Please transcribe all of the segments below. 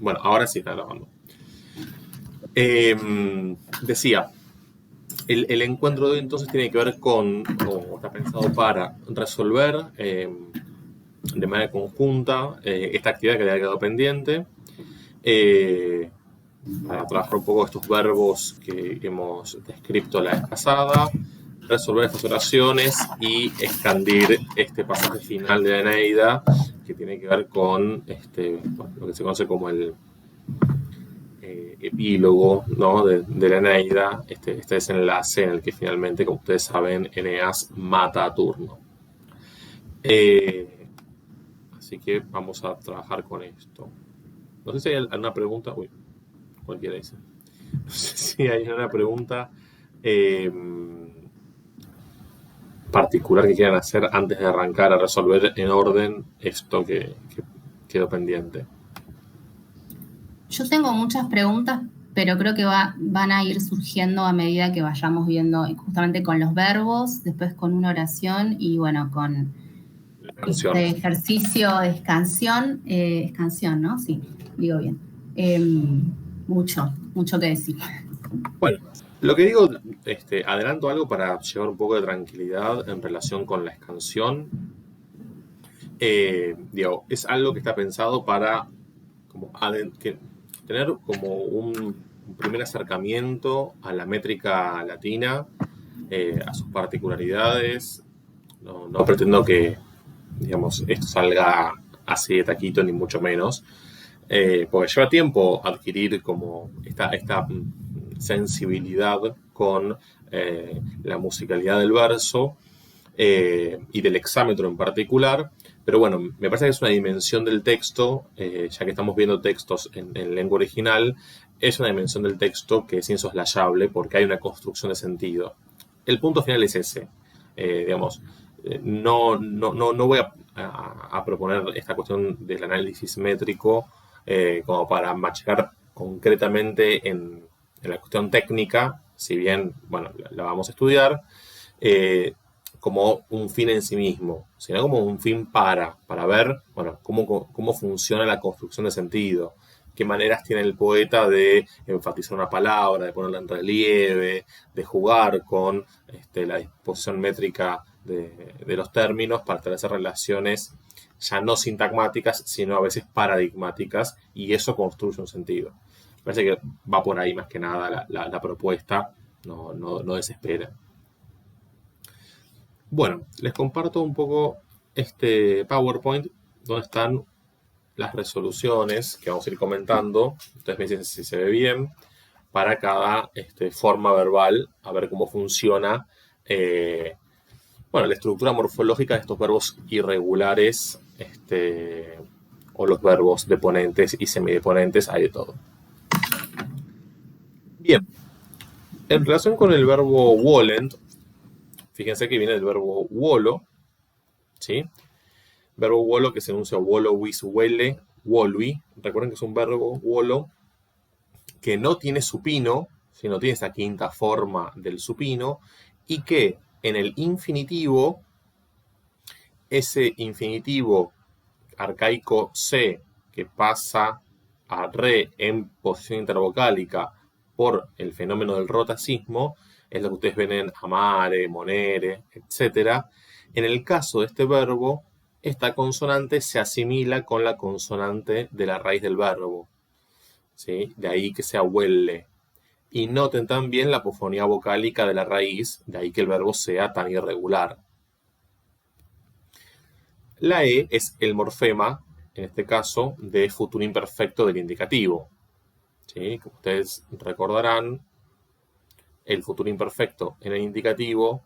Bueno, ahora sí está grabando. Decía, el encuentro de hoy entonces tiene que ver con, o está pensado para resolver de manera conjunta esta actividad que había quedado pendiente, para trabajar un poco estos verbos que hemos descrito la vez pasada, resolver estas oraciones y expandir este pasaje final de la Eneida, que tiene que ver con lo que se conoce como el epílogo, ¿no? de la Eneida, este desenlace en el que finalmente, como ustedes saben, Eneas mata a Turno. Así que vamos a trabajar con esto. No sé si hay alguna pregunta. Uy, cualquiera dice. No sé si hay una pregunta particular que quieran hacer antes de arrancar a resolver en orden esto que quedó pendiente. Yo tengo muchas preguntas, pero creo que van a ir surgiendo a medida que vayamos viendo justamente con los verbos, después con una oración y bueno, con este ejercicio de escansión. Escansión, ¿no? Sí, digo bien. Mucho que decir. Bueno, lo que digo, adelanto algo para llevar un poco de tranquilidad en relación con la escansión. Digo, es algo que está pensado para como tener como un primer acercamiento a la métrica latina, a sus particularidades. No pretendo que, digamos, esto salga así de taquito, ni mucho menos, porque lleva tiempo adquirir como esta sensibilidad con la musicalidad del verso y del hexámetro en particular. Pero bueno, me parece que es una dimensión del texto, ya que estamos viendo textos en lengua original, es una dimensión del texto que es insoslayable porque hay una construcción de sentido. El punto final es ese. Digamos, no voy a proponer esta cuestión del análisis métrico como para machacar concretamente en la cuestión técnica, si bien, bueno, la vamos a estudiar, como un fin en sí mismo, sino como un fin para ver, bueno, cómo funciona la construcción de sentido, qué maneras tiene el poeta de enfatizar una palabra, de ponerla en relieve, de jugar con la disposición métrica de los términos para establecer relaciones ya no sintagmáticas, sino a veces paradigmáticas, y eso construye un sentido. Me parece que va por ahí más que nada la propuesta, no desespera. Bueno, les comparto un poco este PowerPoint donde están las resoluciones que vamos a ir comentando. Ustedes me dicen si se ve bien para cada forma verbal, a ver cómo funciona la estructura morfológica de estos verbos irregulares o los verbos deponentes y semideponentes, hay de todo. Bien, en relación con el verbo wollent, fíjense que viene del verbo wolo, ¿sí? Verbo wolo que se enuncia wolo, wis, huele, wolui. Recuerden que es un verbo wolo que no tiene supino, sino tiene esa quinta forma del supino, y que en el infinitivo, ese infinitivo arcaico se, que pasa a re en posición intervocálica por el fenómeno del rotacismo, es lo que ustedes ven en amare, monere, etc. En el caso de este verbo, esta consonante se asimila con la consonante de la raíz del verbo, ¿sí? De ahí que sea huele. Y noten también la apofonía vocálica de la raíz, de ahí que el verbo sea tan irregular. La E es el morfema, en este caso, de futuro imperfecto del indicativo. ¿Sí? Como ustedes recordarán, el futuro imperfecto en el indicativo,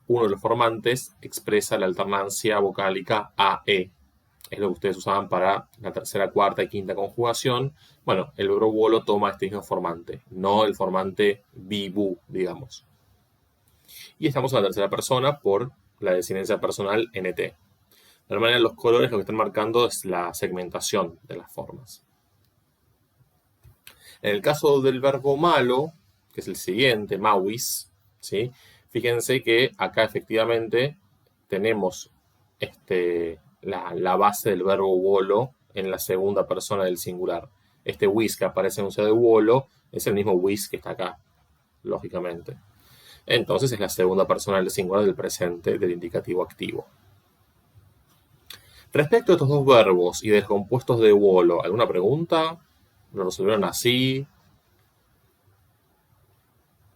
uno de los formantes expresa la alternancia vocálica A-E. Es lo que ustedes usaban para la tercera, cuarta y quinta conjugación. Bueno, el verbo wolo toma este mismo formante, no el formante bi-bu, digamos. Y estamos en la tercera persona por la desinencia personal NT. De alguna manera, los colores lo que están marcando es la segmentación de las formas. En el caso del verbo malo, que es el siguiente, mawis, ¿sí? Fíjense que acá efectivamente tenemos la base del verbo wolo en la segunda persona del singular. Este whiz que aparece en el enunciado de Wolo es el mismo whiz que está acá, lógicamente. Entonces es la segunda persona del singular del presente del indicativo activo. Respecto a estos dos verbos y de los compuestos de Wolo, ¿alguna pregunta? ¿Lo resolvieron así?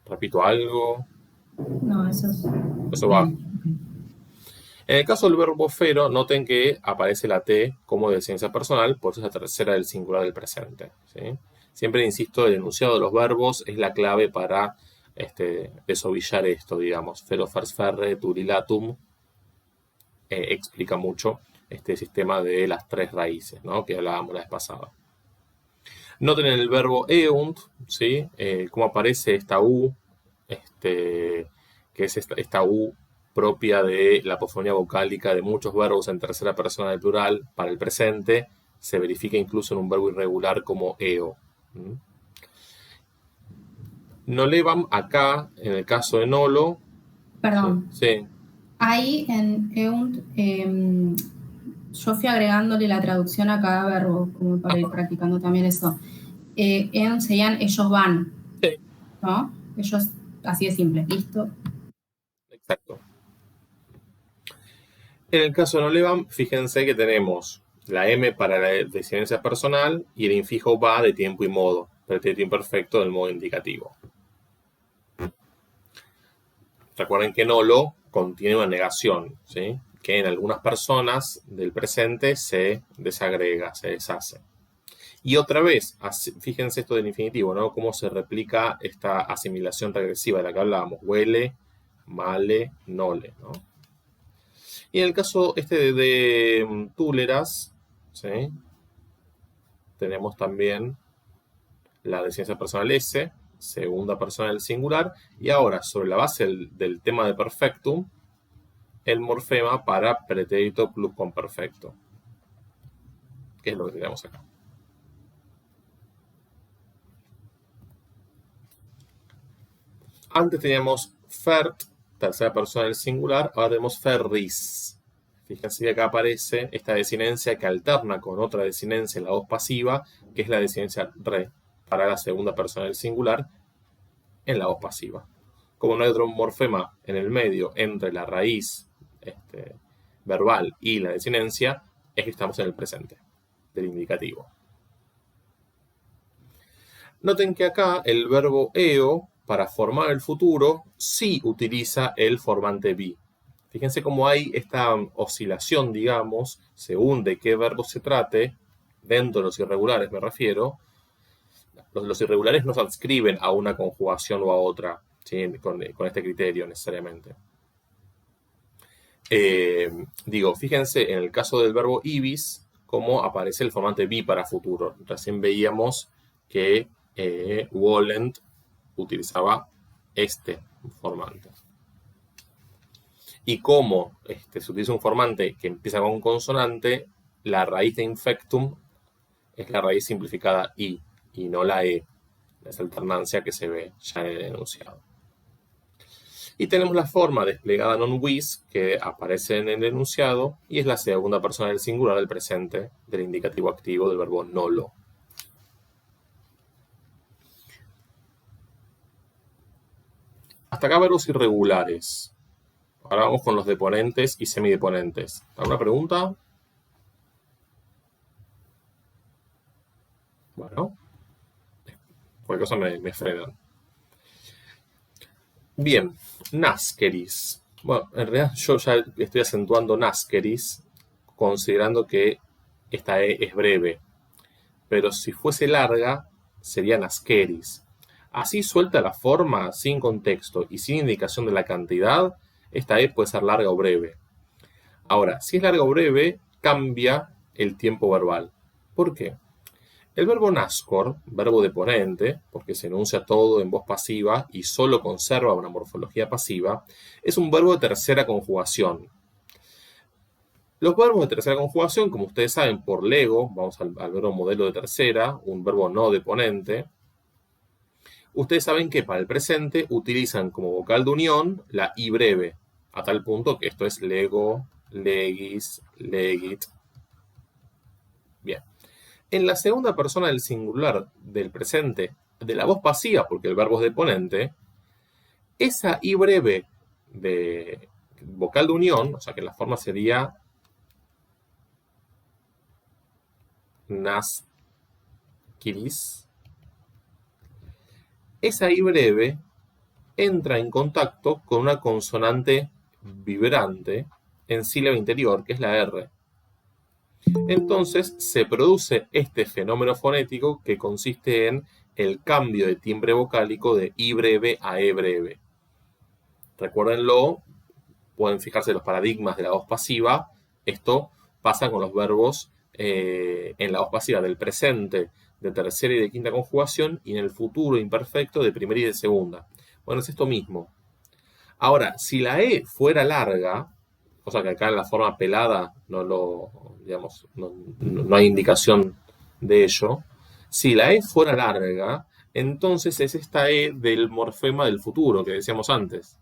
¿Repito algo? No, eso es Eso va. bien. En el caso del verbo fero, noten que aparece la T como de ciencia personal, por eso es la tercera del singular del presente. ¿Sí? Siempre insisto, el enunciado de los verbos es la clave para desovillar esto, digamos. Fero, fers, ferre, turilatum, explica mucho este sistema de las tres raíces, ¿no? Que hablábamos la vez pasada. Noten en el verbo eunt, ¿sí? Cómo aparece esta U, que es esta U propia de la apofonía vocálica de muchos verbos en tercera persona del plural para el presente, se verifica incluso en un verbo irregular como eo. Nolevam acá, en el caso de nolo. Perdón. Sí. Ahí en EUNT, yo fui agregándole la traducción a cada verbo, como para ir practicando también eso. EUNT serían ellos van, Sí. ¿no? Ellos, así de simple, ¿listo? Exacto. En el caso de Nolevam, fíjense que tenemos la M para la designancia personal y el infijo va de tiempo y modo, pretérito imperfecto del modo indicativo. Recuerden que nolo contiene una negación, ¿sí? Que en algunas personas del presente se desagrega, se deshace. Y otra vez, fíjense esto del infinitivo, ¿no? Cómo se replica esta asimilación regresiva de la que hablábamos. Huele, male, nole, ¿no? Y en el caso de túleras, ¿sí? Tenemos también la designación personal S, segunda persona del singular, y ahora, sobre la base del tema de perfectum, el morfema para pretérito pluscuamperfecto, que es lo que tenemos acá. Antes teníamos fert, tercera persona del singular, ahora tenemos ferris. Fíjense que acá aparece esta desinencia que alterna con otra desinencia en la voz pasiva, que es la desinencia re, para la segunda persona del singular en la voz pasiva. Como no hay otro morfema en el medio entre la raíz verbal y la desinencia, es que estamos en el presente del indicativo. Noten que acá el verbo eo, para formar el futuro, sí utiliza el formante be. Fíjense cómo hay esta oscilación, digamos, según de qué verbo se trate, dentro de los irregulares me refiero. Los irregulares no se adscriben a una conjugación o a otra, ¿sí? con este criterio necesariamente. Fíjense en el caso del verbo ibis, cómo aparece el formante be para futuro. Recién veíamos que Wollent utilizaba este formante. Y como se utiliza un formante que empieza con un consonante, la raíz de infectum es la raíz simplificada i y no la e. Esa alternancia que se ve ya en el enunciado. Y tenemos la forma desplegada non-wis que aparece en el enunciado y es la segunda persona del singular del presente del indicativo activo del verbo nolo. Hasta acá verbos irregulares. Ahora vamos con los deponentes y semideponentes. ¿Alguna pregunta? Bueno, cualquier cosa me frenan. Bien, naskeris. Bueno, en realidad yo ya estoy acentuando naskeris, considerando que esta E es breve. Pero si fuese larga, sería naskeris. Así suelta la forma, sin contexto y sin indicación de la cantidad, esta E puede ser larga o breve. Ahora, si es larga o breve, cambia el tiempo verbal. ¿Por qué? El verbo naskor, verbo deponente, porque se enuncia todo en voz pasiva y solo conserva una morfología pasiva, es un verbo de tercera conjugación. Los verbos de tercera conjugación, como ustedes saben, por lego, vamos al verbo modelo de tercera, un verbo no deponente. Ustedes saben que para el presente utilizan como vocal de unión la i breve, a tal punto que esto es lego, legis, legit. Bien. En la segunda persona del singular del presente de la voz pasiva, porque el verbo es deponente, esa I breve de vocal de unión, o sea que la forma sería nasciris, esa I breve entra en contacto con una consonante vibrante en sílaba interior, que es la R. Entonces se produce este fenómeno fonético que consiste en el cambio de timbre vocálico de I breve a E breve. Recuérdenlo, pueden fijarse en los paradigmas de la voz pasiva. Esto pasa con los verbos en la voz pasiva del presente de tercera y de quinta conjugación y en el futuro imperfecto de primera y de segunda. Bueno, es esto mismo. Ahora, si la E fuera larga, cosa que acá en la forma pelada no hay indicación de ello. Si la E fuera larga, entonces es esta E del morfema del futuro que decíamos antes.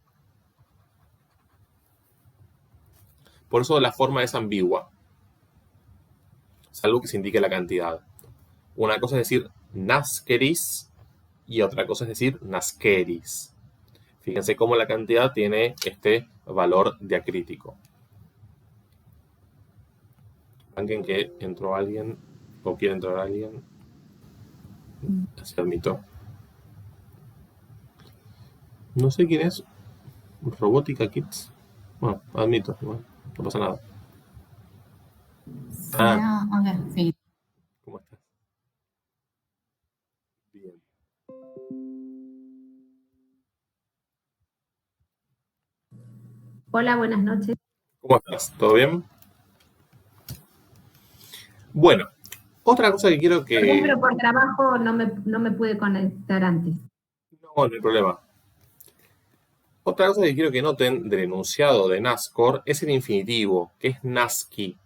Por eso la forma es ambigua, salvo que se indique la cantidad. Una cosa es decir nasceris y otra cosa es decir nasceris. Fíjense cómo la cantidad tiene este valor diacrítico. Alguien que entró alguien o quiere entrar alguien. Se admito. No sé quién es. Robótica Kids. Bueno, admito. Bueno, no pasa nada. Okay, sí. ¿Cómo estás? Bien. Hola, buenas noches. ¿Cómo estás? ¿Todo bien? Bueno, otra cosa que quiero que... Perdón, pero por trabajo no me pude conectar antes. No hay problema. Otra cosa que quiero que noten del enunciado de NASCOR es el infinitivo, que es NASCI.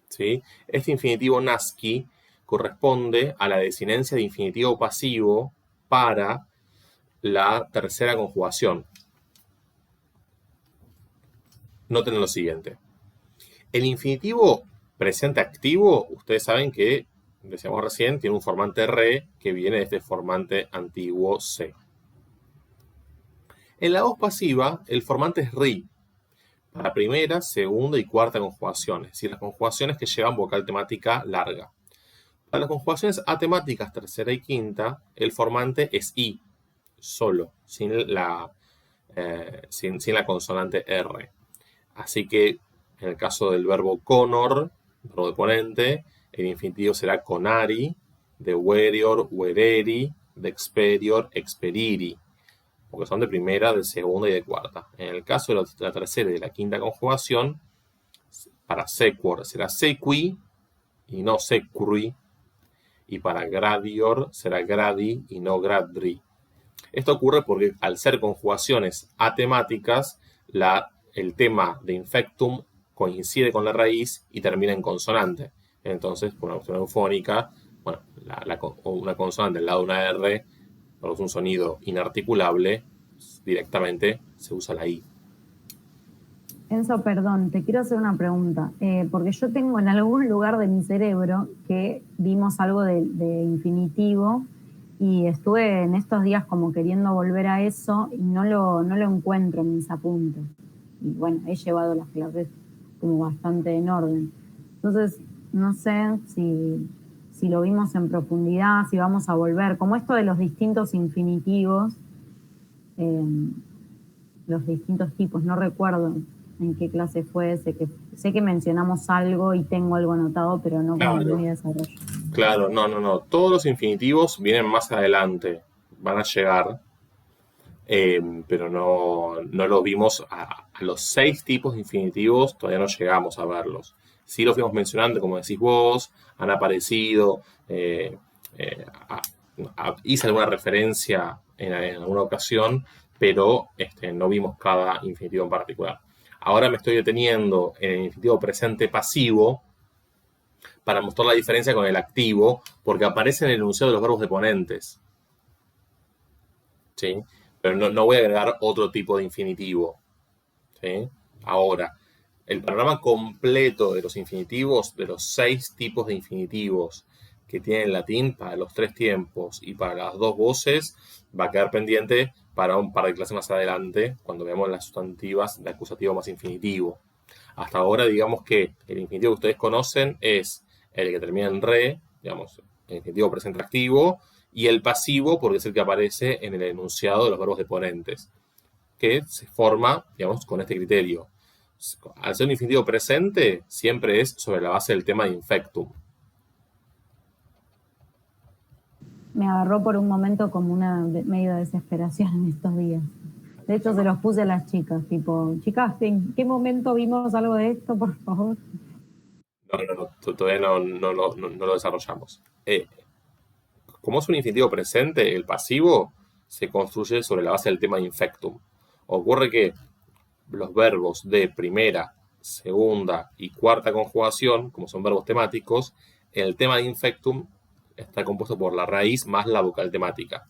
¿Sí? Este infinitivo NASCI corresponde a la desinencia de infinitivo pasivo para la tercera conjugación. Noten lo siguiente. El infinitivo presente activo, ustedes saben que, decíamos recién, tiene un formante re que viene de este formante antiguo C. En la voz pasiva, el formante es ri para primera, segunda y cuarta conjugaciones, es decir, las conjugaciones que llevan vocal temática larga. Para las conjugaciones atemáticas tercera y quinta, el formante es i, solo, sin la consonante r. Así que en el caso del verbo conor, verbo deponente, el infinitivo será conari, de werior, wereri, de experior, experiri, porque son de primera, de segunda y de cuarta. En el caso de la tercera y de la quinta conjugación, para sequor será sequi y no sequi, y para gradior será gradi y no gradri. Esto ocurre porque al ser conjugaciones atemáticas, el tema de infectum coincide con la raíz y termina en consonante. Entonces, por una cuestión eufónica, bueno, una consonante al lado de una R produce un sonido inarticulable, directamente se usa la I. Enzo, perdón, te quiero hacer una pregunta, porque yo tengo en algún lugar de mi cerebro que vimos algo de infinitivo y estuve en estos días como queriendo volver a eso y no lo encuentro en mis apuntes. Y bueno, he llevado las clases como bastante en orden. Entonces, no sé si lo vimos en profundidad, si vamos a volver, como esto de los distintos infinitivos, los distintos tipos, no recuerdo en qué clase fue, sé que mencionamos algo y tengo algo anotado, pero no como muy desarrollo. Claro, no. Todos los infinitivos vienen más adelante, van a llegar, pero no los vimos a los 6 tipos de infinitivos, todavía no llegamos a verlos. Sí los fuimos mencionando, como decís vos, han aparecido, hice alguna referencia en alguna ocasión, pero no vimos cada infinitivo en particular. Ahora me estoy deteniendo en el infinitivo presente pasivo para mostrar la diferencia con el activo, porque aparece en el enunciado de los verbos deponentes. ¿Sí? Pero no voy a agregar otro tipo de infinitivo. ¿Sí? Ahora, el panorama completo de los infinitivos, de los 6 tipos de infinitivos que tiene el latín para los 3 tiempos y para las 2 voces va a quedar pendiente para un par de clases más adelante, cuando veamos las sustantivas de acusativo más infinitivo. Hasta ahora, digamos que el infinitivo que ustedes conocen es el que termina en re, digamos, el infinitivo presente activo, y el pasivo, porque es el que aparece en el enunciado de los verbos deponentes, que se forma, digamos, con este criterio. Al ser un infinitivo presente, siempre es sobre la base del tema de infectum. Me agarró por un momento como una medio desesperación en estos días. De hecho, se los puse a las chicas, tipo, chicas, ¿en qué momento vimos algo de esto, por favor? No, todavía no lo desarrollamos. Como es un infinitivo presente, el pasivo se construye sobre la base del tema infectum. Ocurre que los verbos de primera, segunda y cuarta conjugación, como son verbos temáticos, el tema de infectum está compuesto por la raíz más la vocal temática.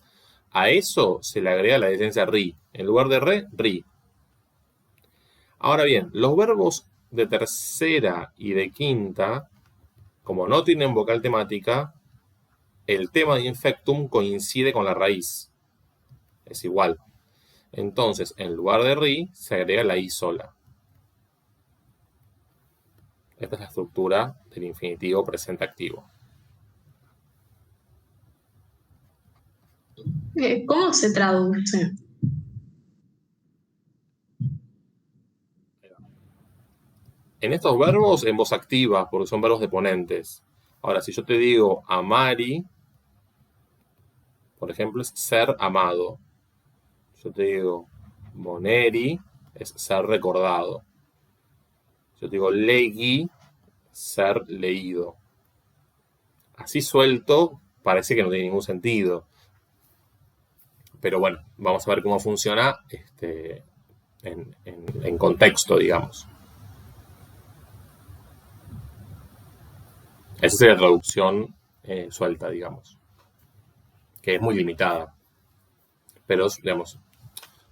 A eso se le agrega la desencia ri. En lugar de re, ri. Ahora bien, los verbos de tercera y de quinta, como no tienen vocal temática, el tema de infectum coincide con la raíz. Es igual. Entonces, en lugar de ri, se agrega la i sola. Esta es la estructura del infinitivo presente activo. ¿Cómo se traduce? En estos verbos, en voz activa, porque son verbos deponentes. Ahora, si yo te digo amari, por ejemplo, es ser amado. Yo te digo moneri, es ser recordado. Yo te digo legui, ser leído. Así suelto, parece que no tiene ningún sentido. Pero bueno, vamos a ver cómo funciona en contexto, digamos. Esa sería la traducción suelta, digamos. Que es muy limitada. Pero, digamos,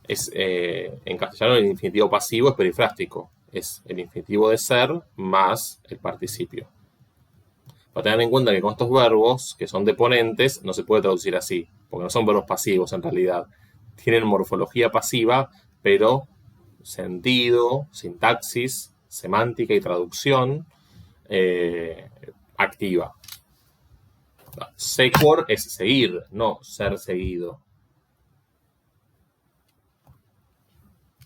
en castellano el infinitivo pasivo es perifrástico. Es el infinitivo de ser más el participio. Para tener en cuenta que con estos verbos, que son deponentes, no se puede traducir así, porque no son verbos pasivos en realidad. Tienen morfología pasiva, pero sentido, sintaxis, semántica y traducción activa. Sequor es seguir, no ser seguido.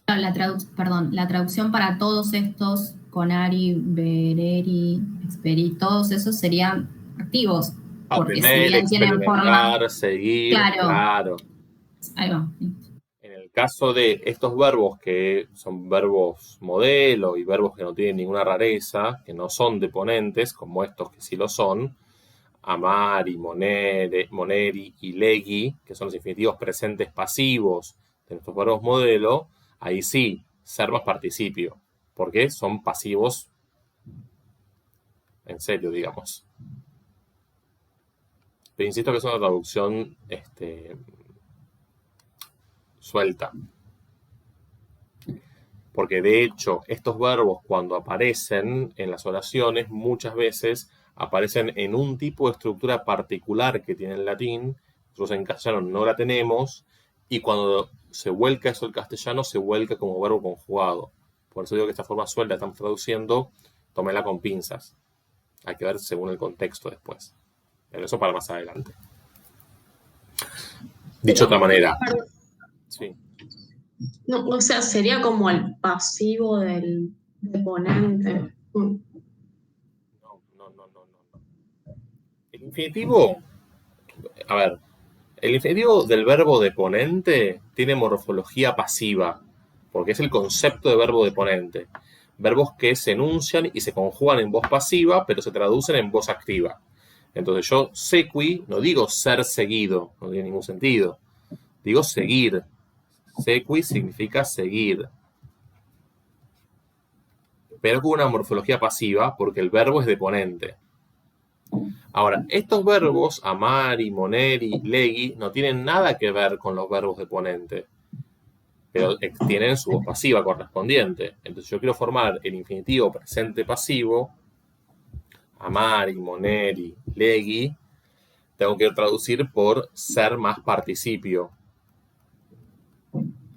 La traducción para todos estos, conari, vereri, experi, todos esos serían activos. Porque Aprender, si bien tienen forma, seguir, claro. Ahí va. En el caso de estos verbos que son verbos modelo y verbos que no tienen ninguna rareza, que no son deponentes, como estos que sí lo son, amari, moneri y legui, que son los infinitivos presentes pasivos de estos verbos modelo, ahí sí, ser más participio, porque son pasivos en serio, digamos. Pero insisto que es una traducción suelta. Porque de hecho, estos verbos cuando aparecen en las oraciones, muchas veces aparecen en un tipo de estructura particular que tiene el latín. Nosotros en castellano no la tenemos. Y cuando se vuelca eso al castellano, se vuelca como verbo conjugado. Por eso digo que esta forma suelta estamos traduciendo, tómela con pinzas. Hay que ver según el contexto después. Pero eso para más adelante. Dicho de otra manera. Sí. No, o sea, sería como el pasivo del deponente. No. El infinitivo, a ver, el infinitivo del verbo deponente tiene morfología pasiva, porque es el concepto de verbo deponente. Verbos que se enuncian y se conjugan en voz pasiva, pero se traducen en voz activa. Entonces yo sequi, no digo ser seguido, no tiene ningún sentido. Digo seguir. Sequi significa seguir. Pero con una morfología pasiva, porque el verbo es deponente. Ahora, estos verbos, amari, moneri, legui, no tienen nada que ver con los verbos deponente, pero tienen su voz pasiva correspondiente. Entonces yo quiero formar el infinitivo presente pasivo, amari, moneri, legui, tengo que traducir por ser más participio,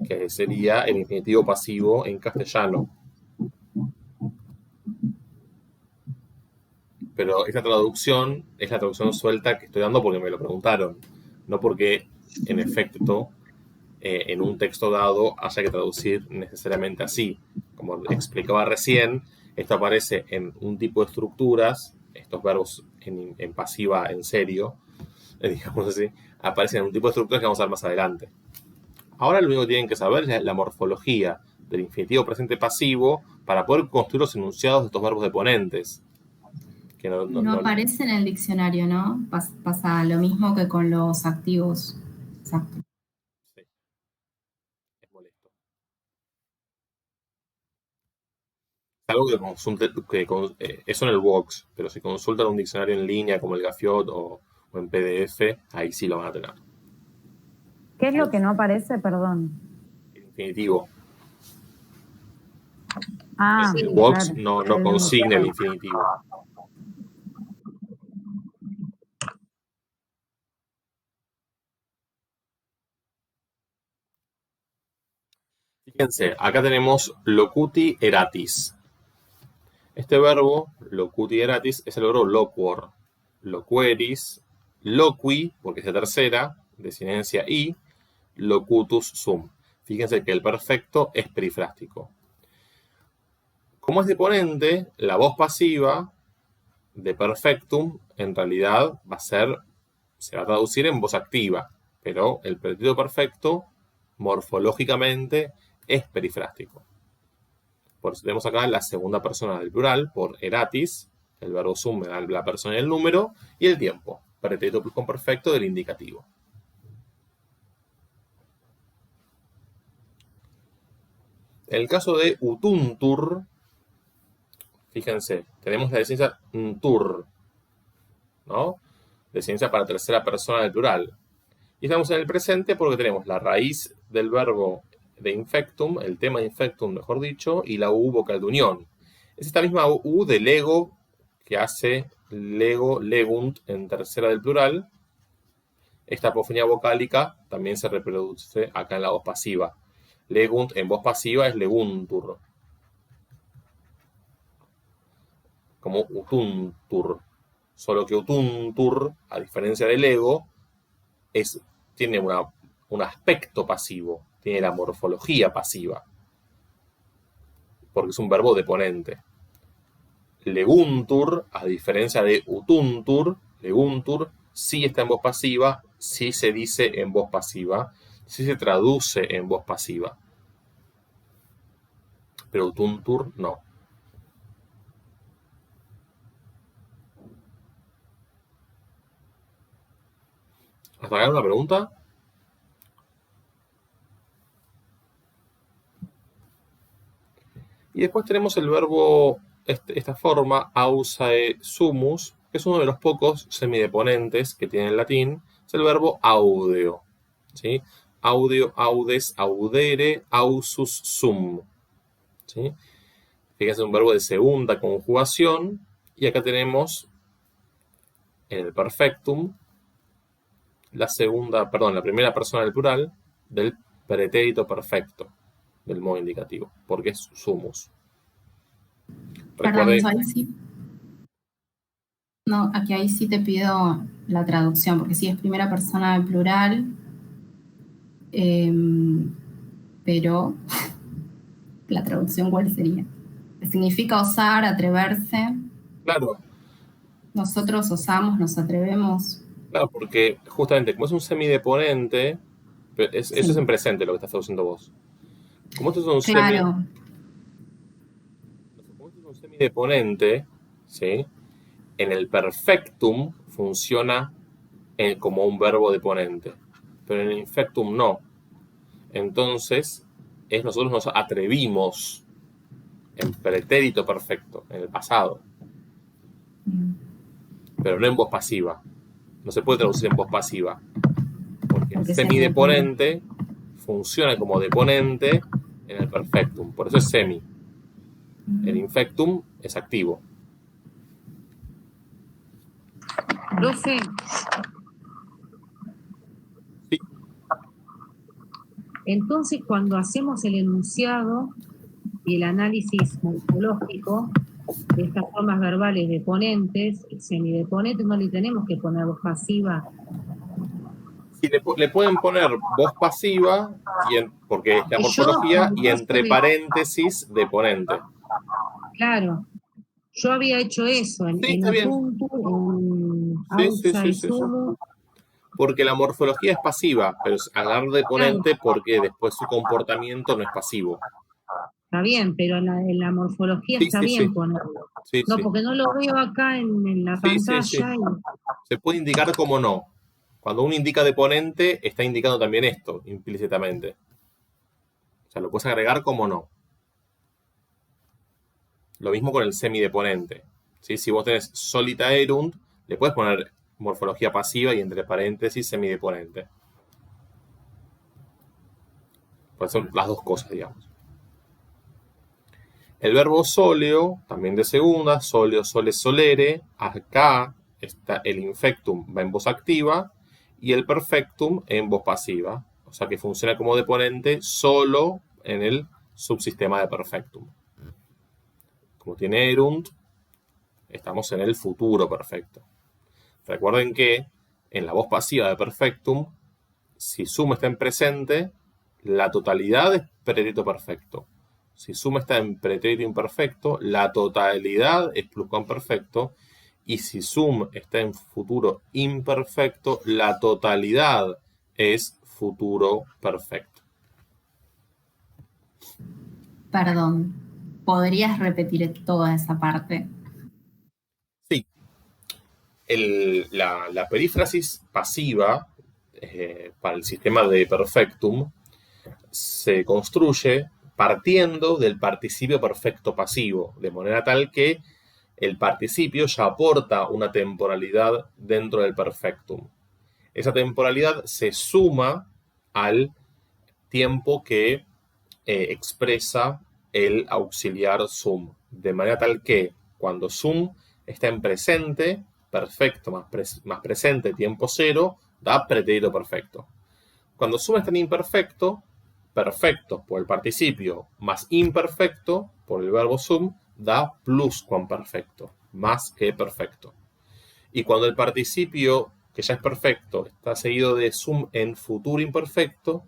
que sería el infinitivo pasivo en castellano. Pero esta traducción es la traducción suelta que estoy dando porque me lo preguntaron, no porque en efecto en un texto dado haya que traducir necesariamente así. Como explicaba recién, esto aparece en un tipo de estructuras, estos verbos en pasiva en serio, digamos así, aparecen en un tipo de estructuras que vamos a ver más adelante. Ahora lo único que tienen que saber es la morfología del infinitivo presente pasivo para poder construir los enunciados de estos verbos deponentes. Que no aparece en el diccionario, ¿no? Pasa lo mismo que con los activos. Exacto. Sí. Es molesto. Es algo que consulte, eso en el Vox, pero si consultan un diccionario en línea como el Gafiot o en PDF, ahí sí lo van a tener. ¿Qué es lo que no aparece? Perdón. El infinitivo. Ah, El Vox claro. no consigna el infinitivo. Fíjense, acá tenemos locuti eratis. Este verbo, locuti eratis, es el verbo loquor. Loqueris, loqui, porque es de tercera, desinencia i, locutus sum. Fíjense que el perfecto es perifrástico. Como es deponente, la voz pasiva de perfectum en realidad se va a traducir en voz activa, pero el pretérito perfecto morfológicamente es perifrástico. Por eso tenemos acá la segunda persona del plural, por eratis, el verbo sum me da la persona y el número, y el tiempo, pretérito perfecto del indicativo. En el caso de utuntur, fíjense, tenemos la desinencia tur, ¿no? Desinencia para tercera persona del plural. Y estamos en el presente porque tenemos la raíz del verbo de infectum, el tema de infectum, mejor dicho, y la U vocal de unión. Es esta misma U de lego que hace lego, legunt en tercera del plural. Esta apofonía vocálica también se reproduce acá en la voz pasiva. Legunt en voz pasiva es leguntur. Como utuntur. Solo que utuntur, a diferencia del ego, tiene un aspecto pasivo, tiene la morfología pasiva, porque es un verbo deponente. Leguntur, a diferencia de utuntur, leguntur sí está en voz pasiva, sí se dice en voz pasiva, sí se traduce en voz pasiva. Pero utuntur no. ¿Hasta acá una pregunta? Y después tenemos el verbo, esta forma, ausae sumus, que es uno de los pocos semideponentes que tiene el latín, es el verbo audeo. ¿Sí? Audeo, audes, audere, ausus sum. ¿Sí? Fíjense, un verbo de segunda conjugación, y acá tenemos en el perfectum la primera persona del plural del pretérito perfecto del modo indicativo, porque es sumus. Perdón, ahí sí. No, aquí ahí sí te pido la traducción, porque sí es primera persona del plural, pero la traducción ¿cuál sería? Significa osar, atreverse. Claro. Nosotros osamos, nos atrevemos. Claro, porque justamente como es un semideponente, eso es en presente lo que estás traduciendo vos. Como esto es un semideponente, ¿sí? En el perfectum funciona como un verbo deponente, pero en el infectum no. Entonces, nosotros nos atrevimos en pretérito perfecto, en el pasado. Pero no en voz pasiva. No se puede traducir en voz pasiva. Porque el semideponente funciona como deponente en el perfectum. Por eso es semi. El infectum es activo. Profe, Entonces, cuando hacemos el enunciado y el análisis morfológico de estas formas verbales deponentes, semideponentes, no le tenemos que poner voz pasiva. Sí, le pueden poner voz pasiva, porque es la morfología, y entre paréntesis deponente. Claro. Yo había hecho eso en está bien. Ubuntu, en Sí. Sumo. Porque la morfología es pasiva, pero es agarrar deponente porque después su comportamiento no es pasivo. Está bien, pero en la morfología está bien ponerlo. Sí, no, porque no lo veo acá en la pantalla. Sí. Se puede indicar como no. Cuando uno indica deponente, está indicando también esto, implícitamente. O sea, lo puedes agregar como no. Lo mismo con el semideponente. ¿Sí? Si vos tenés solita erunt, le puedes poner morfología pasiva y entre paréntesis semideponente. Pues son las dos cosas, digamos. El verbo soleo, también de segunda, soleo, sole, solere. Acá está el infectum, va en voz activa, y el perfectum en voz pasiva. O sea que funciona como deponente solo en el subsistema de perfectum. Como tiene erunt, estamos en el futuro perfecto. Recuerden que en la voz pasiva de perfectum, si sum está en presente, la totalidad es pretérito perfecto. Si sum está en pretérito imperfecto, la totalidad es pluscuamperfecto. Y si sum está en futuro imperfecto, la totalidad es futuro perfecto. Perdón, ¿podrías repetir toda esa parte? Sí. La perífrasis pasiva para el sistema de perfectum se construye partiendo del participio perfecto pasivo, de manera tal que el participio ya aporta una temporalidad dentro del perfectum. Esa temporalidad se suma al tiempo que expresa el auxiliar sum, de manera tal que cuando sum está en presente, perfecto más presente, tiempo cero, da pretérito perfecto. Cuando sum está en imperfecto, perfecto por el participio más imperfecto por el verbo sum, da pluscuamperfecto, más que perfecto. Y cuando el participio, que ya es perfecto, está seguido de sum en futuro imperfecto,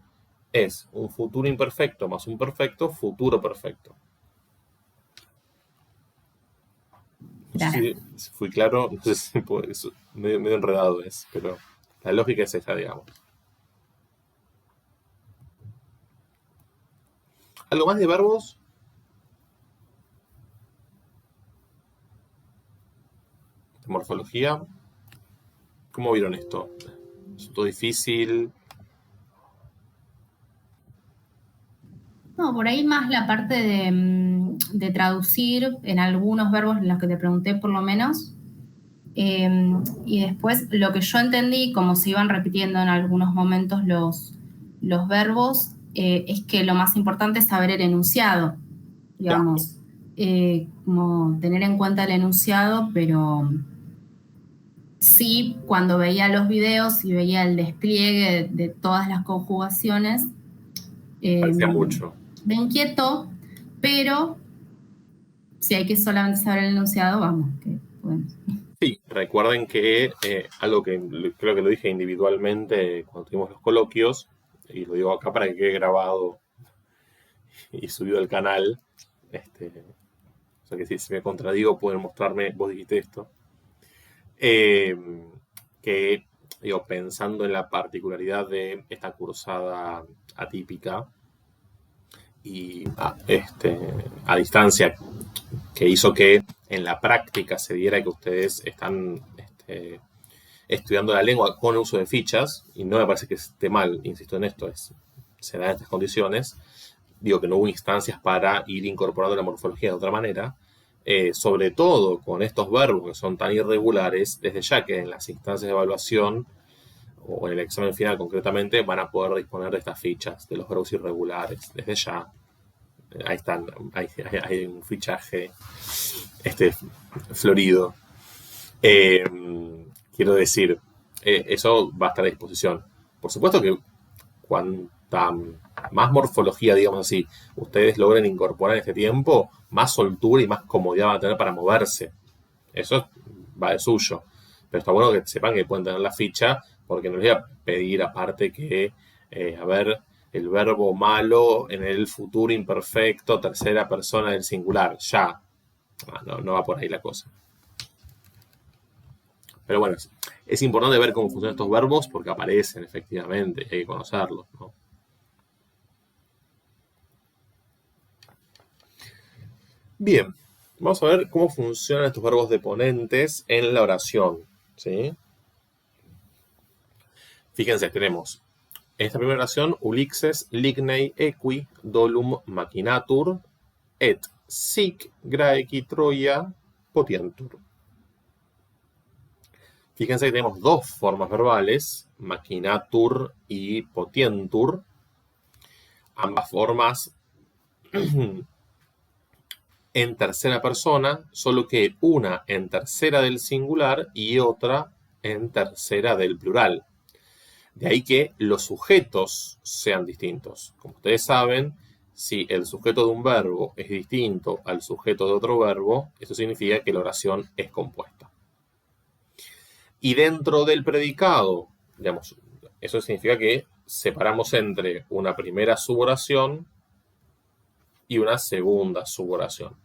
es un futuro imperfecto más un perfecto, futuro perfecto. No sé si fui claro, no sé si medio enredado es, pero la lógica es esa, digamos. ¿Algo más de verbos? ¿De morfología? ¿Cómo vieron esto? ¿Es todo difícil? No, por ahí más la parte de traducir en algunos verbos, en los que te pregunté por lo menos. Y después lo que yo entendí, como se iban repitiendo en algunos momentos los verbos, es que lo más importante es saber el enunciado, digamos, como tener en cuenta el enunciado, pero sí, cuando veía los videos y veía el despliegue de todas las conjugaciones, Parecía mucho. me inquietó, pero si hay que solamente saber el enunciado, vamos, que podemos. Sí, recuerden que algo que creo que lo dije individualmente cuando tuvimos los coloquios, y lo digo acá para que quede grabado y subido al canal, o sea que si me contradigo pueden mostrarme, vos dijiste esto, que digo, pensando en la particularidad de esta cursada atípica y a distancia, que hizo que en la práctica se diera que ustedes están estudiando la lengua con uso de fichas, y no me parece que esté mal, insisto en esto, se da en estas condiciones. Digo que no hubo instancias para ir incorporando la morfología de otra manera, sobre todo con estos verbos que son tan irregulares, desde ya que en las instancias de evaluación o en el examen final concretamente van a poder disponer de estas fichas de los verbos irregulares, desde ya. Ahí están, hay un fichaje florido. Quiero decir, eso va a estar a disposición. Por supuesto que cuanta más morfología, digamos así, ustedes logren incorporar en este tiempo, más soltura y más comodidad van a tener para moverse. Eso va de suyo. Pero está bueno que sepan que pueden tener la ficha, porque no les voy a pedir aparte que, el verbo malo en el futuro imperfecto, tercera persona del singular, ya. No va por ahí la cosa. Pero bueno, es importante ver cómo funcionan estos verbos porque aparecen efectivamente, hay que conocerlos, ¿no? Bien, vamos a ver cómo funcionan estos verbos deponentes en la oración, ¿sí? Fíjense, tenemos en esta primera oración Ulixes lignei equi dolum machinatur et sic graeci Troia potientur. Fíjense que tenemos dos formas verbales, machinatur y potientur, ambas formas en tercera persona, solo que una en tercera del singular y otra en tercera del plural. De ahí que los sujetos sean distintos. Como ustedes saben, si el sujeto de un verbo es distinto al sujeto de otro verbo, eso significa que la oración es compuesta. Y dentro del predicado, digamos, eso significa que separamos entre una primera suboración y una segunda suboración.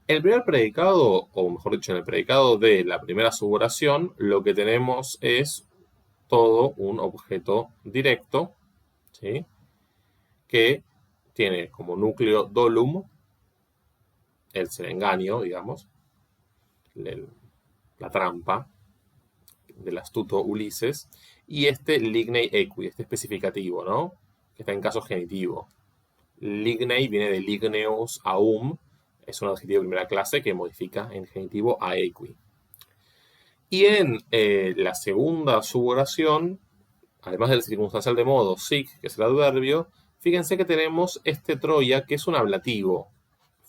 El primer predicado, o mejor dicho, en el predicado de la primera suboración, lo que tenemos es todo un objeto directo, ¿sí? Que tiene como núcleo dolum, el serenganio, digamos, la trampa del astuto Ulises, y este lignei equi, este especificativo, ¿no? Que está en caso genitivo. Lignei viene de ligneus aum, es un adjetivo de primera clase que modifica en genitivo a equi. Y en la segunda suboración, además del circunstancial de modo, sic, que es el adverbio, fíjense que tenemos este Troia, que es un ablativo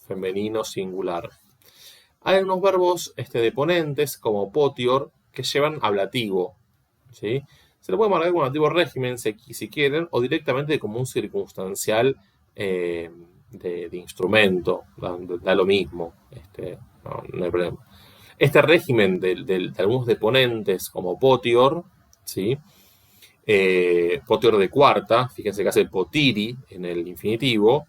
femenino singular. Hay unos verbos deponentes, como potior, que llevan ablativo, ¿sí? Se lo puede marcar como ablativo régimen, si quieren, o directamente como un circunstancial de instrumento, da lo mismo, no hay problema. Este régimen de algunos deponentes como potior, ¿sí? Potior de cuarta, fíjense que hace potiri en el infinitivo.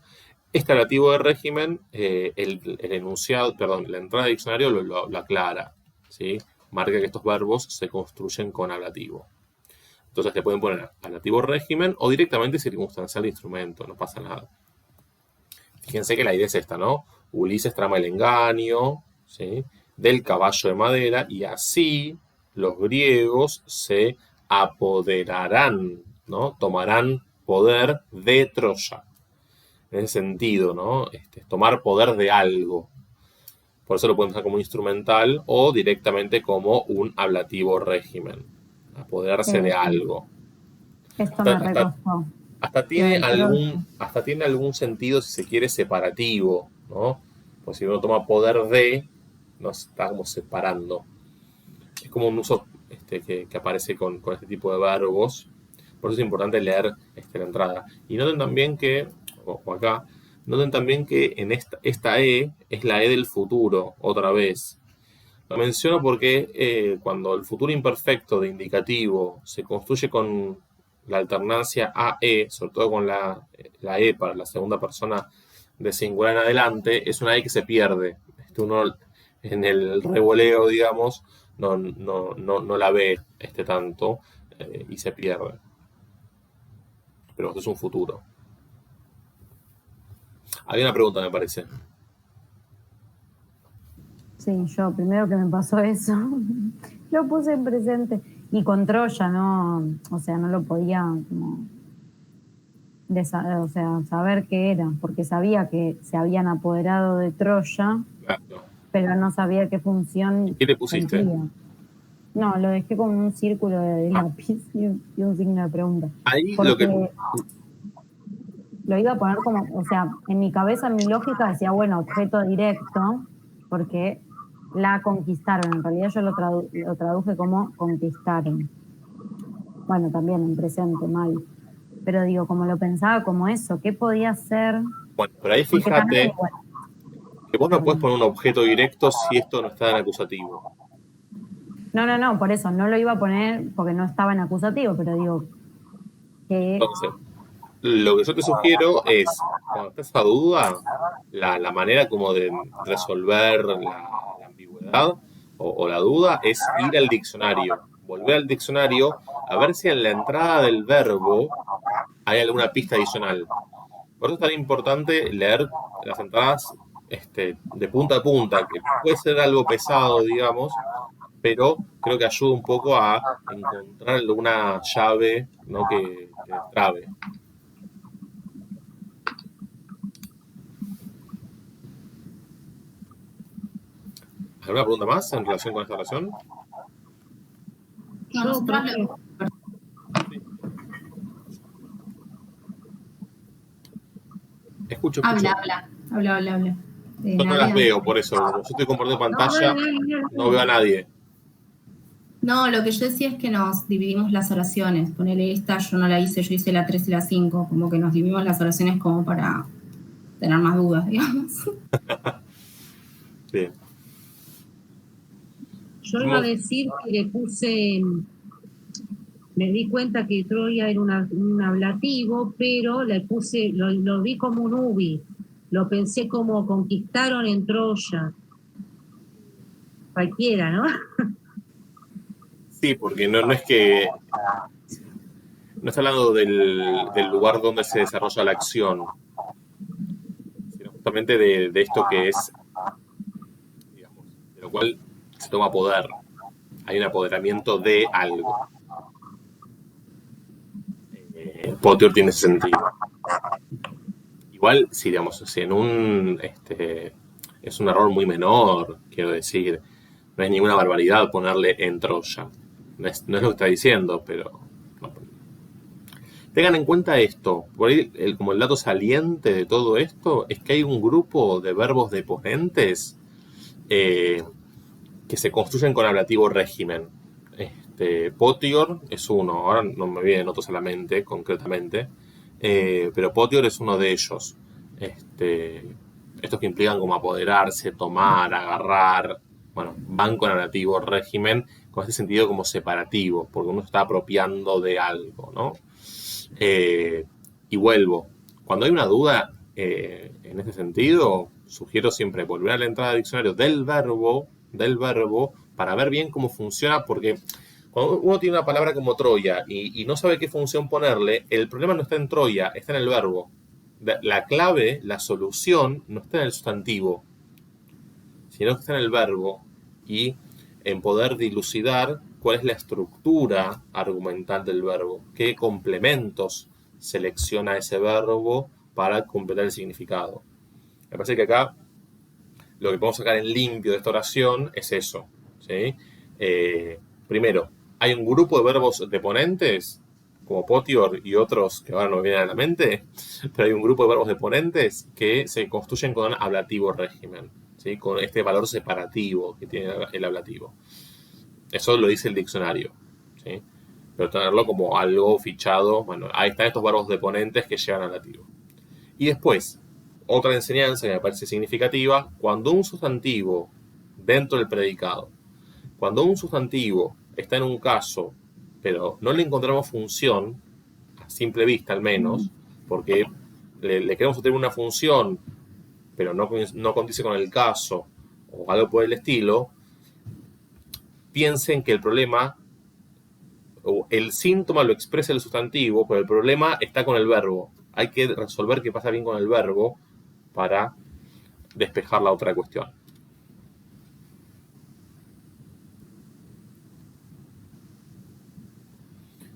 Este ablativo de régimen, el enunciado, perdón, la entrada de diccionario lo aclara, ¿sí? Marca que estos verbos se construyen con ablativo. Entonces le pueden poner ablativo régimen o directamente circunstancial de instrumento, no pasa nada. Fíjense que la idea es esta, ¿no? Ulises trama el engaño, ¿sí? Del caballo de madera y así los griegos se apoderarán, ¿no? Tomarán poder de Troya. En ese sentido, ¿no? Tomar poder de algo. Por eso lo podemos usar como instrumental o directamente como un ablativo régimen. Apoderarse de algo. Esto me recostó. Hasta tiene algún sentido, si se quiere, separativo, ¿no? Pues si uno toma poder de, nos está como separando. Es como un uso que aparece con este tipo de verbos. Por eso es importante leer la entrada. Y noten también que, o acá, noten también que en esta E es la E del futuro, otra vez. Lo menciono porque cuando el futuro imperfecto de indicativo se construye con la alternancia AE, sobre todo con la E para la segunda persona de singular en adelante, es una E que se pierde. Uno en el revoleo, digamos, no la ve tanto y se pierde. Pero esto es un futuro. Había una pregunta, me parece. Sí, yo primero que me pasó eso, lo puse en presente. Y con Troya, no, o sea, no lo podía como saber qué era, porque sabía que se habían apoderado de Troya, Claro. pero no sabía qué función. ¿Qué le pusiste? cumplía. No, lo dejé como un círculo de lápiz y un signo de pregunta. Ahí porque lo iba a poner como, o sea, en mi cabeza, en mi lógica decía, bueno, objeto directo, porque la conquistaron. En realidad yo lo traduje como conquistaron. bueno, también en presente, mal. Pero digo, como lo pensaba como eso, ¿qué podía ser? Bueno, pero ahí Porque también, fíjate bueno, que vos no podés poner un objeto directo si esto no está en acusativo. no, por eso, no lo iba a poner porque no estaba en acusativo, pero digo que... Entonces, lo que yo te sugiero es, cuando estés a duda, la manera como de resolver la ambigüedad o la duda es ir al diccionario, volver al diccionario a ver si en la entrada del verbo hay alguna pista adicional. Por eso es tan importante leer las entradas de punta a punta, que puede ser algo pesado, digamos, pero creo que ayuda un poco a encontrar alguna llave, ¿no? que destrabe. ¿Alguna pregunta más en relación con esta oración? No, nosotros lo- Escucho. habla. Yo no las veo, por eso. Como yo estoy compartiendo pantalla, no veo a nadie. No, lo que yo decía es que nos dividimos las oraciones. Ponele esta, yo no la hice, yo hice la 3 y la 5. Como que nos dividimos las oraciones como para tener más dudas, digamos. Bien. Yo iba a decir que le puse, me di cuenta que Troya era un ablativo, pero le puse, lo vi como un ubi, lo pensé como conquistaron en Troya. Cualquiera, ¿no? Sí, porque no es que. No está hablando del lugar donde se desarrolla la acción, sino justamente de esto que es, digamos, de lo cual se toma poder. Hay un apoderamiento de algo. Potior tiene ese sentido. Igual, si digamos, si en un es un error muy menor, quiero decir, no es ninguna barbaridad ponerle en Troya. No es lo que está diciendo, pero no. Tengan en cuenta esto, por ahí como el dato saliente de todo esto es que hay un grupo de verbos deponentes que se construyen con ablativo régimen. Potior es uno, ahora no me vienen otros a la mente concretamente, pero Potior es uno de ellos. Estos que implican como apoderarse, tomar, agarrar, bueno, van con ablativo régimen, con este sentido como separativo, porque uno está apropiando de algo, ¿no? Y vuelvo, cuando hay una duda en ese sentido, sugiero siempre volver a la entrada del diccionario del verbo para ver bien cómo funciona, porque cuando uno tiene una palabra como Troya y no sabe qué función ponerle, el problema no está en Troya, está en el verbo. La clave, la solución, no está en el sustantivo, sino que está en el verbo y en poder dilucidar cuál es la estructura argumental del verbo, qué complementos selecciona ese verbo para completar el significado. Me parece que acá lo que podemos sacar en limpio de esta oración es eso, ¿sí? Primero, hay un grupo de verbos deponentes, como Potior y otros que ahora no me vienen a la mente, pero hay un grupo de verbos deponentes que se construyen con ablativo régimen, ¿sí? Con este valor separativo que tiene el ablativo. Eso lo dice el diccionario, ¿sí? Pero tenerlo como algo fichado, bueno, ahí están estos verbos deponentes que llevan ablativo. Y después, otra enseñanza que me parece significativa, cuando un sustantivo dentro del predicado, cuando un sustantivo está en un caso, pero no le encontramos función, a simple vista al menos, porque le queremos obtener una función, pero no condice con el caso, o algo por el estilo, piensen que el problema, o el síntoma lo expresa el sustantivo, pero el problema está con el verbo. Hay que resolver qué pasa bien con el verbo para despejar la otra cuestión.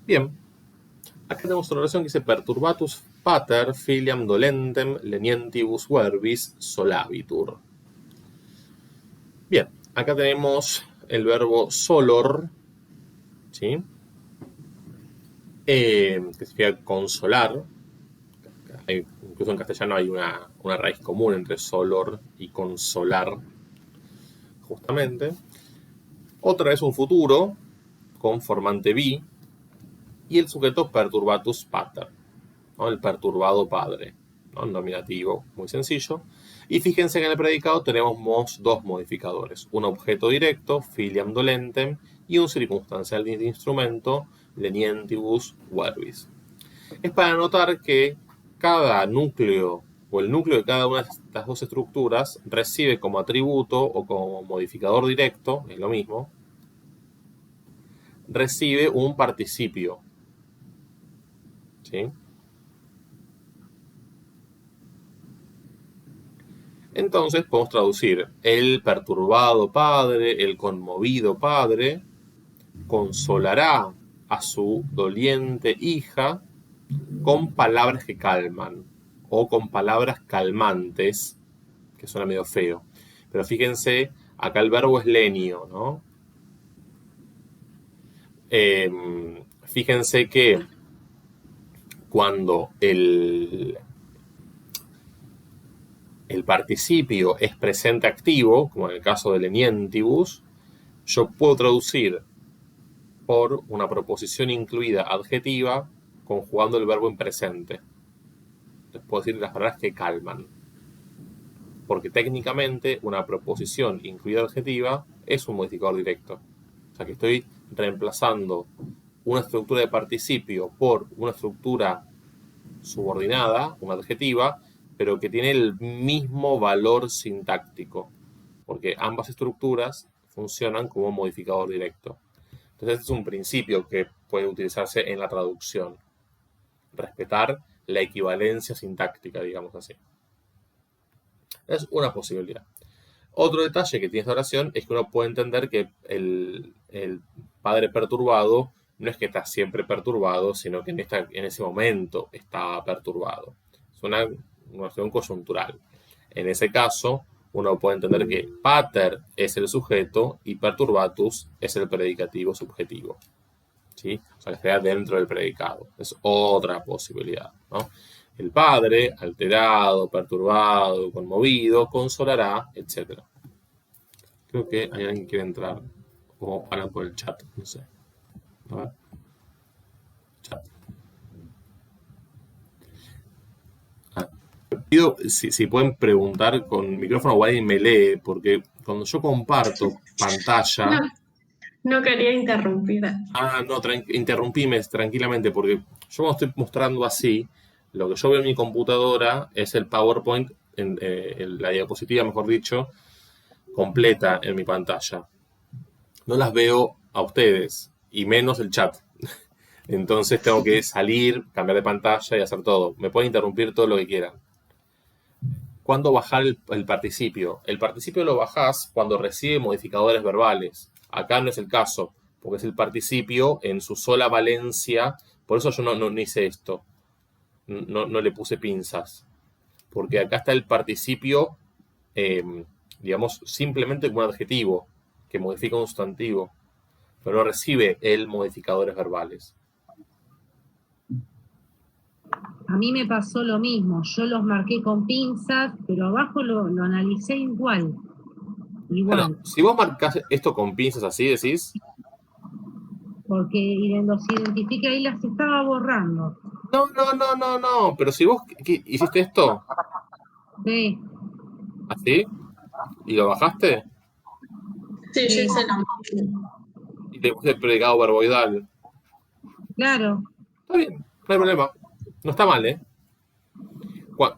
Bien, acá tenemos una oración que dice perturbatus pater filiam dolentem lenientibus verbis solabitur. Bien, acá tenemos el verbo solor, ¿sí? Que significa consolar. Incluso en castellano hay una raíz común entre solor y consolar, justamente. Otra es un futuro con formante vi, y el sujeto perturbatus pater, ¿no? El perturbado padre, ¿no? El nominativo, muy sencillo. Y fíjense que en el predicado tenemos dos modificadores, un objeto directo, filiam dolentem, y un circunstancial de instrumento, lenientibus verbis. Es para notar que cada núcleo o el núcleo de cada una de estas dos estructuras recibe como atributo o como modificador directo, es lo mismo, recibe un participio. ¿Sí? Entonces podemos traducir el perturbado padre, el conmovido padre, consolará a su doliente hija con palabras que calman o con palabras calmantes, que suena medio feo. Pero fíjense, acá el verbo es lenio, ¿no? Fíjense que cuando el participio es presente activo, como en el caso del lenientibus, yo puedo traducir por una proposición incluida adjetiva conjugando el verbo en presente. Les puedo decir las palabras que calman. Porque técnicamente una proposición incluida adjetiva es un modificador directo. O sea que estoy reemplazando una estructura de participio por una estructura subordinada, una adjetiva, pero que tiene el mismo valor sintáctico. Porque ambas estructuras funcionan como modificador directo. Entonces este es un principio que puede utilizarse en la traducción. Respetar la equivalencia sintáctica, digamos así. Es una posibilidad. Otro detalle que tiene esta oración es que uno puede entender que el padre perturbado no es que está siempre perturbado, sino que en ese momento está perturbado. Es una oración coyuntural. En ese caso, uno puede entender que pater es el sujeto y perturbatus es el predicativo subjetivo. ¿Sí? O sea, que está dentro del predicado. Es otra posibilidad, ¿no? El padre, alterado, perturbado, conmovido, consolará, etc. Creo que hay alguien que quiere entrar. O hablan por el chat, no sé. A ver. Chat. Pido si pueden preguntar con micrófono o alguien me lee, porque cuando yo comparto pantalla... No quería interrumpir. No, interrumpime tranquilamente, porque yo cuando estoy mostrando así, lo que yo veo en mi computadora es el PowerPoint, la diapositiva, mejor dicho, completa en mi pantalla. No las veo a ustedes, y menos el chat. Entonces tengo que salir, cambiar de pantalla y hacer todo. Me pueden interrumpir todo lo que quieran. ¿Cuándo bajar el participio? El participio lo bajás cuando recibe modificadores verbales. Acá no es el caso, porque es el participio en su sola valencia. Por eso yo no hice esto. No le puse pinzas. Porque acá está el participio, digamos, simplemente como un adjetivo que modifica un sustantivo. Pero no recibe el modificadores verbales. A mí me pasó lo mismo. Yo los marqué con pinzas, pero abajo lo analicé igual. Bueno, si vos marcás esto con pinzas así, decís... Porque los identifiqué y las estaba borrando. No. Pero si vos hiciste esto... Sí. ¿Así? ¿Y lo bajaste? Sí, yo hice lo mismo. Y le puse el predicado verboidal. Claro. Está bien, no hay problema. No está mal, ¿eh?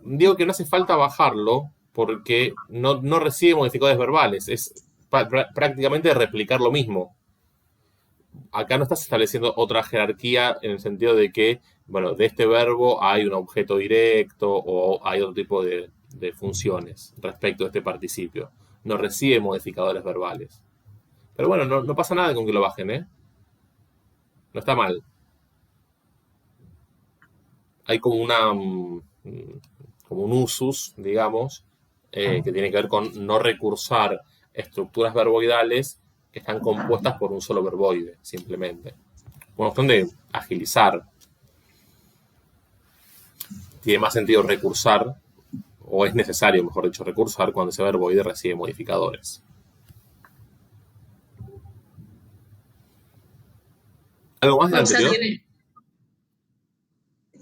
Digo que no hace falta bajarlo porque no recibe modificadores verbales. Es prácticamente replicar lo mismo. Acá no estás estableciendo otra jerarquía en el sentido de que, bueno, de este verbo hay un objeto directo o hay otro tipo de funciones respecto a este participio. No recibe modificadores verbales. Pero bueno, no pasa nada con que lo bajen, ¿eh? No está mal. Hay como un usus, digamos, que tiene que ver con no recursar estructuras verboidales que están compuestas por un solo verboide, simplemente. Una cuestión de agilizar. Tiene más sentido recursar, o es necesario, mejor dicho, recursar cuando ese verboide recibe modificadores. ¿Algo más de anterior?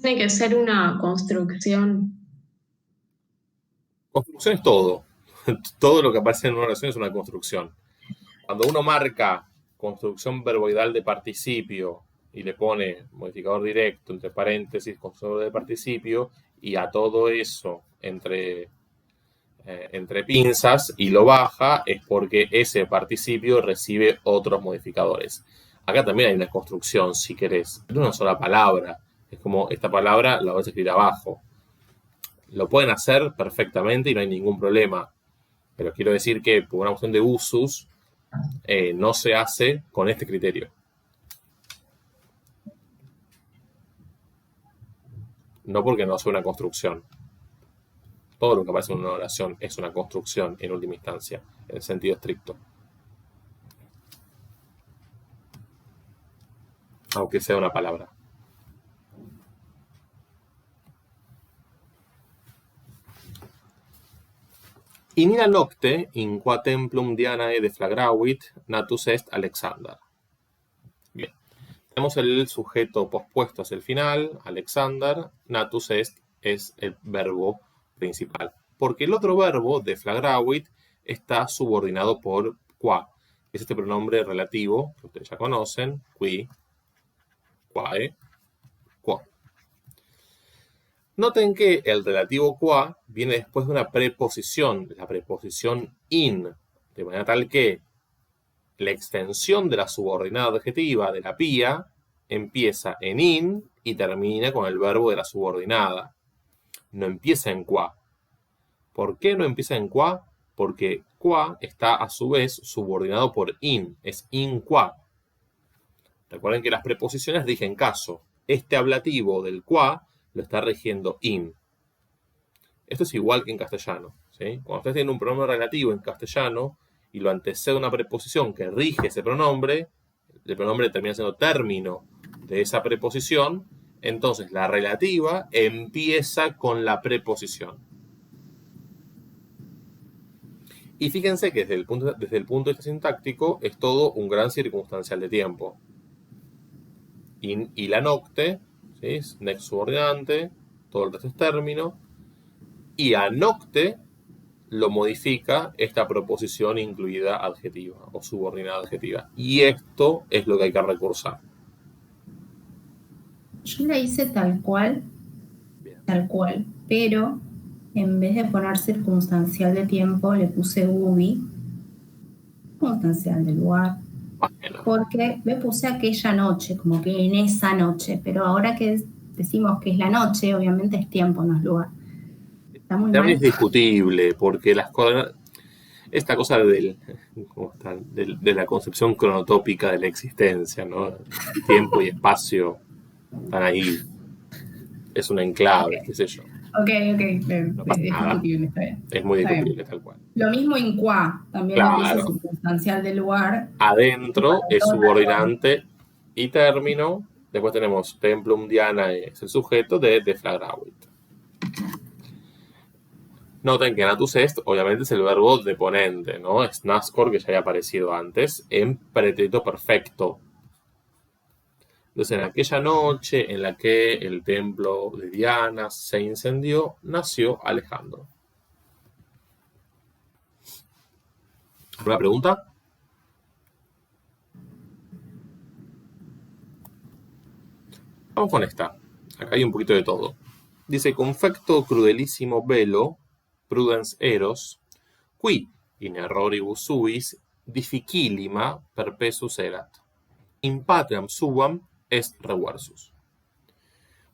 Tiene que ser una construcción. Construcción es todo. Todo lo que aparece en una oración es una construcción. Cuando uno marca construcción verboidal de participio y le pone modificador directo, entre paréntesis, constructor de participio, y a todo eso entre pinzas y lo baja, es porque ese participio recibe otros modificadores. Acá también hay una construcción, si querés, pero una sola palabra. Es como esta palabra la vas a escribir abajo. Lo pueden hacer perfectamente y no hay ningún problema. Pero quiero decir que por una cuestión de usus, no se hace con este criterio. No porque no sea una construcción. Todo lo que aparece en una oración es una construcción en última instancia, en el sentido estricto. Aunque sea una palabra. In illa nocte, in qua templum Dianae deflagravit, natus est Alexander. Bien. Tenemos el sujeto pospuesto hacia el final, Alexander. Natus est es el verbo principal. Porque el otro verbo, deflagravit, está subordinado por qua. Es este pronombre relativo que ustedes ya conocen. Qui, quae, qua. Noten que el relativo qua viene después de una preposición, la preposición in, de manera tal que la extensión de la subordinada adjetiva de la pía empieza en in y termina con el verbo de la subordinada. No empieza en qua. ¿Por qué no empieza en qua? Porque qua está a su vez subordinado por in, es in qua. Recuerden que las preposiciones rigen caso. Este ablativo del qua lo está rigiendo in. Esto es igual que en castellano, ¿sí? Cuando ustedes tienen un pronombre relativo en castellano y lo antecede una preposición que rige ese pronombre, el pronombre termina siendo término de esa preposición, entonces la relativa empieza con la preposición. Y fíjense que desde el punto de vista sintáctico es todo un gran circunstancial de tiempo. In illa nocte, ¿sí? Next subordinante, todo el resto es término. Y a nocte lo modifica esta proposición incluida adjetiva o subordinada adjetiva. Y esto es lo que hay que recursar. Yo le hice tal cual, pero en vez de poner circunstancial de tiempo, le puse ubi, circunstancial de lugar, porque me puse aquella noche, como que en esa noche, pero ahora que decimos que es la noche, obviamente es tiempo, no es lugar. Está muy También mal. es discutible, porque las cosas, esta cosa de la concepción cronotópica de la existencia, ¿no? Tiempo y espacio están ahí. Es un enclave, qué sé yo. Ok, No pasa es nada. discutible, está bien. Es muy Está discutible, tal cual. Lo mismo en qua, también Claro. le puse circunstancial del lugar. Adentro es subordinante y término. Después tenemos templum Dianae, es el sujeto de deflagravit. Noten que natus est, obviamente, es el verbo deponente, ¿no? Es nascor, que ya había aparecido antes, en pretérito perfecto. Entonces, en aquella noche en la que el templo de Diana se incendió, nació Alejandro. ¿Alguna pregunta? Vamos con esta. Acá hay un poquito de todo. Dice, confecto crudelissimo velo, prudens eros, qui in erroribus suis difficilima perpesus erat. In patriam suam est reversus.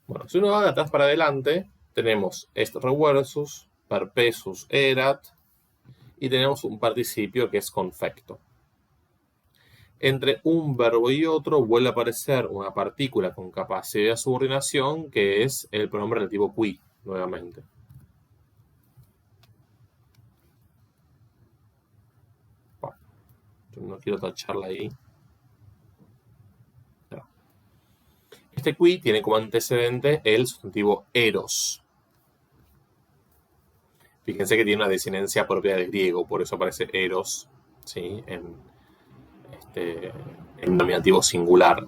Bueno, si uno va de atrás para adelante, tenemos est reversus, perpesus erat, y tenemos un participio que es confecto. Entre un verbo y otro vuelve a aparecer una partícula con capacidad de subordinación que es el pronombre relativo qui, nuevamente. Bueno, yo no quiero tacharla ahí. No. Este qui tiene como antecedente el sustantivo eros. Fíjense que tiene una desinencia propia del griego, por eso aparece eros, ¿sí? En nominativo singular.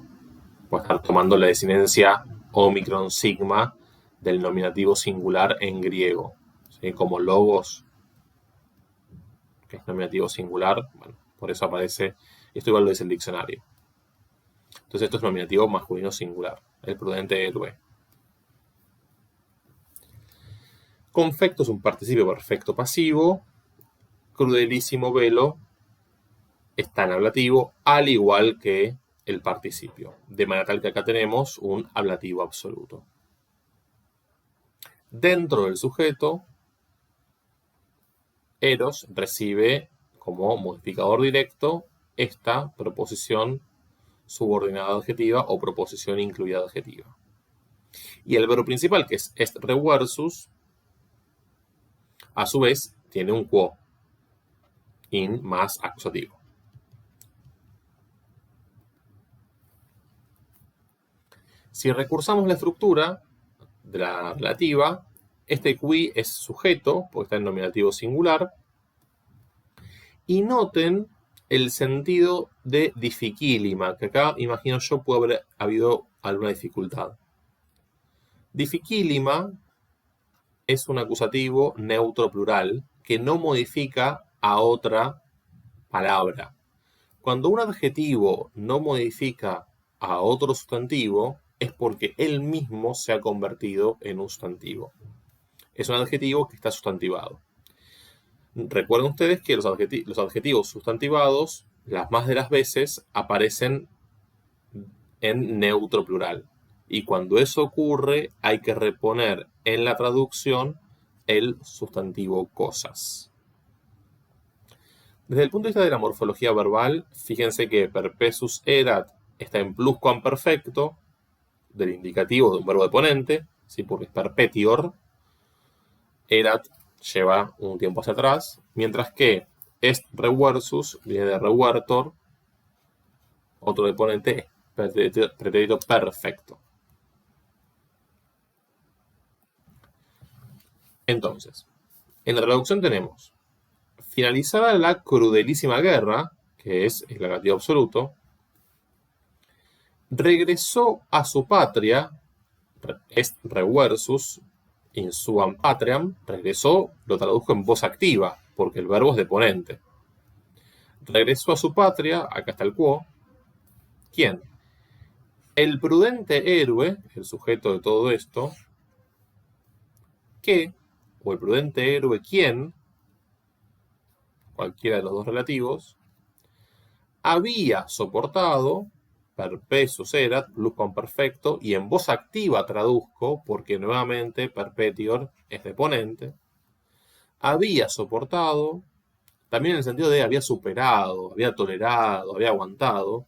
Puede estar tomando la desinencia Omicron sigma del nominativo singular en griego, ¿sí? Como logos, que es nominativo singular, bueno, por eso aparece, esto igual lo dice el diccionario. Entonces esto es nominativo masculino singular, el prudente héroe. Confecto es un participio perfecto pasivo. Crudelísimo velo está en ablativo, al igual que el participio. De manera tal que acá tenemos un ablativo absoluto. Dentro del sujeto, Eros recibe como modificador directo esta proposición subordinada adjetiva o proposición incluida adjetiva. Y el verbo principal, que es est reversus, a su vez tiene un quo in más acusativo. Si recursamos la estructura de la relativa, este qui es sujeto, porque está en nominativo singular, y noten el sentido de dificilima, que acá imagino yo puede haber habido alguna dificultad. Dificilima es un acusativo neutro plural que no modifica a otra palabra. Cuando un adjetivo no modifica a otro sustantivo, es porque él mismo se ha convertido en un sustantivo. Es un adjetivo que está sustantivado. Recuerden ustedes que los adjetivos sustantivados, las más de las veces, aparecen en neutro plural. Y cuando eso ocurre, hay que reponer en la traducción el sustantivo cosas. Desde el punto de vista de la morfología verbal, fíjense que perpesus erat está en pluscuamperfecto del indicativo de un verbo deponente, ¿sí? Porque es perpetior. Erat lleva un tiempo hacia atrás, mientras que est reversus viene de revertor, otro deponente es pretérito perfecto. Entonces, en la traducción tenemos: finalizada la crudelísima guerra, que es el negativo absoluto, regresó a su patria, est reversus, in suam patriam, regresó, lo traduzco en voz activa, porque el verbo es deponente. Regresó a su patria, acá está el quo. ¿Quién? El prudente héroe, el sujeto de todo esto, que, o el prudente héroe quien, cualquiera de los dos relativos, había soportado, perpesus erat, pluscuamperfecto, y en voz activa traduzco, porque nuevamente perpetior es deponente, había soportado, también en el sentido de había superado, había tolerado, había aguantado,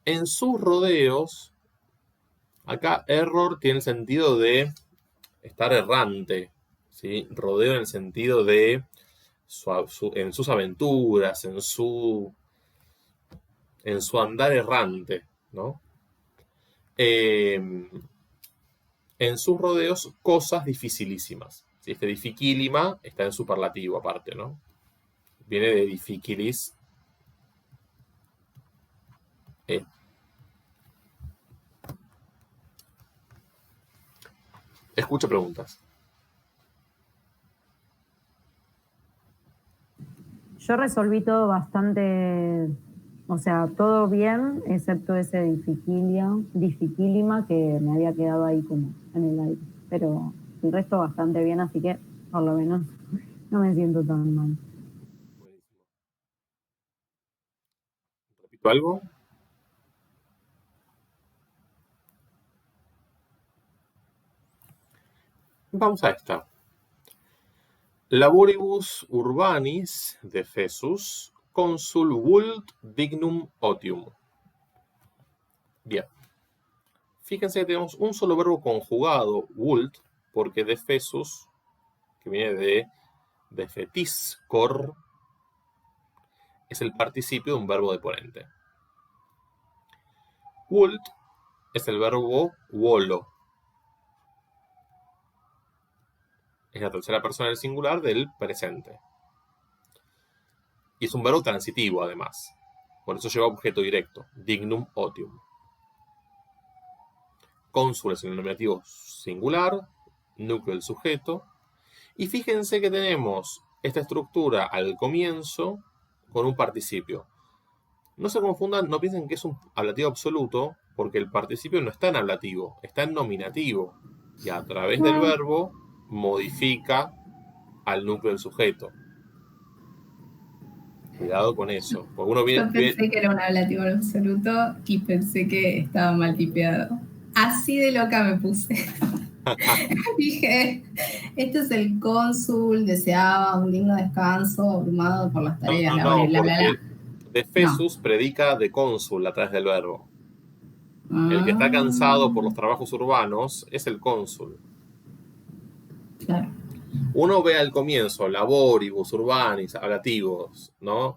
en sus rodeos. Acá error tiene el sentido de estar errante, ¿sí? Rodeo en el sentido de en sus aventuras, en su andar errante, ¿no? En sus rodeos, cosas dificilísimas. ¿Sí? Este dificilima está en superlativo aparte, ¿no? Viene de difficilis. Escucho preguntas. Yo resolví todo bastante, o sea, todo bien, excepto ese dificilima que me había quedado ahí como en el aire. Pero el resto bastante bien, así que por lo menos no me siento tan mal. ¿Repito algo? Vamos a esta. Laboribus urbanis de Fesus consul vult dignum otium. Bien. Fíjense que tenemos un solo verbo conjugado, vult, porque de Fesus, que viene de fetiscor, es el participio de un verbo deponente. Vult es el verbo volo. Es la tercera persona del singular del presente. Y es un verbo transitivo, además. Por eso lleva objeto directo, dignum otium. Cónsul es el nominativo singular, núcleo del sujeto. Y fíjense que tenemos esta estructura al comienzo con un participio. No se confundan, no piensen que es un ablativo absoluto, porque el participio no está en ablativo, está en nominativo. Y a través del verbo modifica al núcleo del sujeto. Cuidado con eso. Porque uno Yo pensé que era un ablativo en absoluto y pensé que estaba mal tipeado. Así de loca me puse. Dije, este es el cónsul, deseaba un digno descanso, abrumado por las tareas laborales, bla, bla, bla. Defesus predica de cónsul a través del verbo. El que está cansado por los trabajos urbanos es el cónsul. Claro. Uno ve al comienzo laboribus, urbanis, ablativos, ¿no?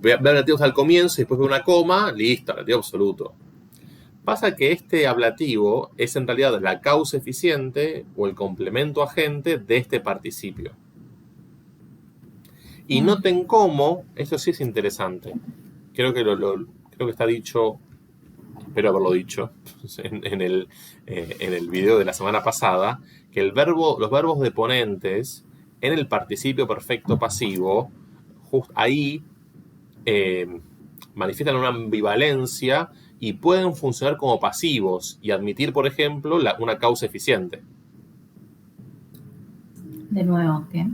Ve ablativos al comienzo y después ve una coma, listo, ablativo absoluto. Pasa que este ablativo es en realidad la causa eficiente o el complemento agente de este participio. Y noten cómo, esto sí es interesante, creo que está dicho, espero haberlo dicho en el video de la semana pasada, que los verbos deponentes en el participio perfecto pasivo, ahí manifiestan una ambivalencia y pueden funcionar como pasivos y admitir, por ejemplo, una causa eficiente. De nuevo, ¿qué?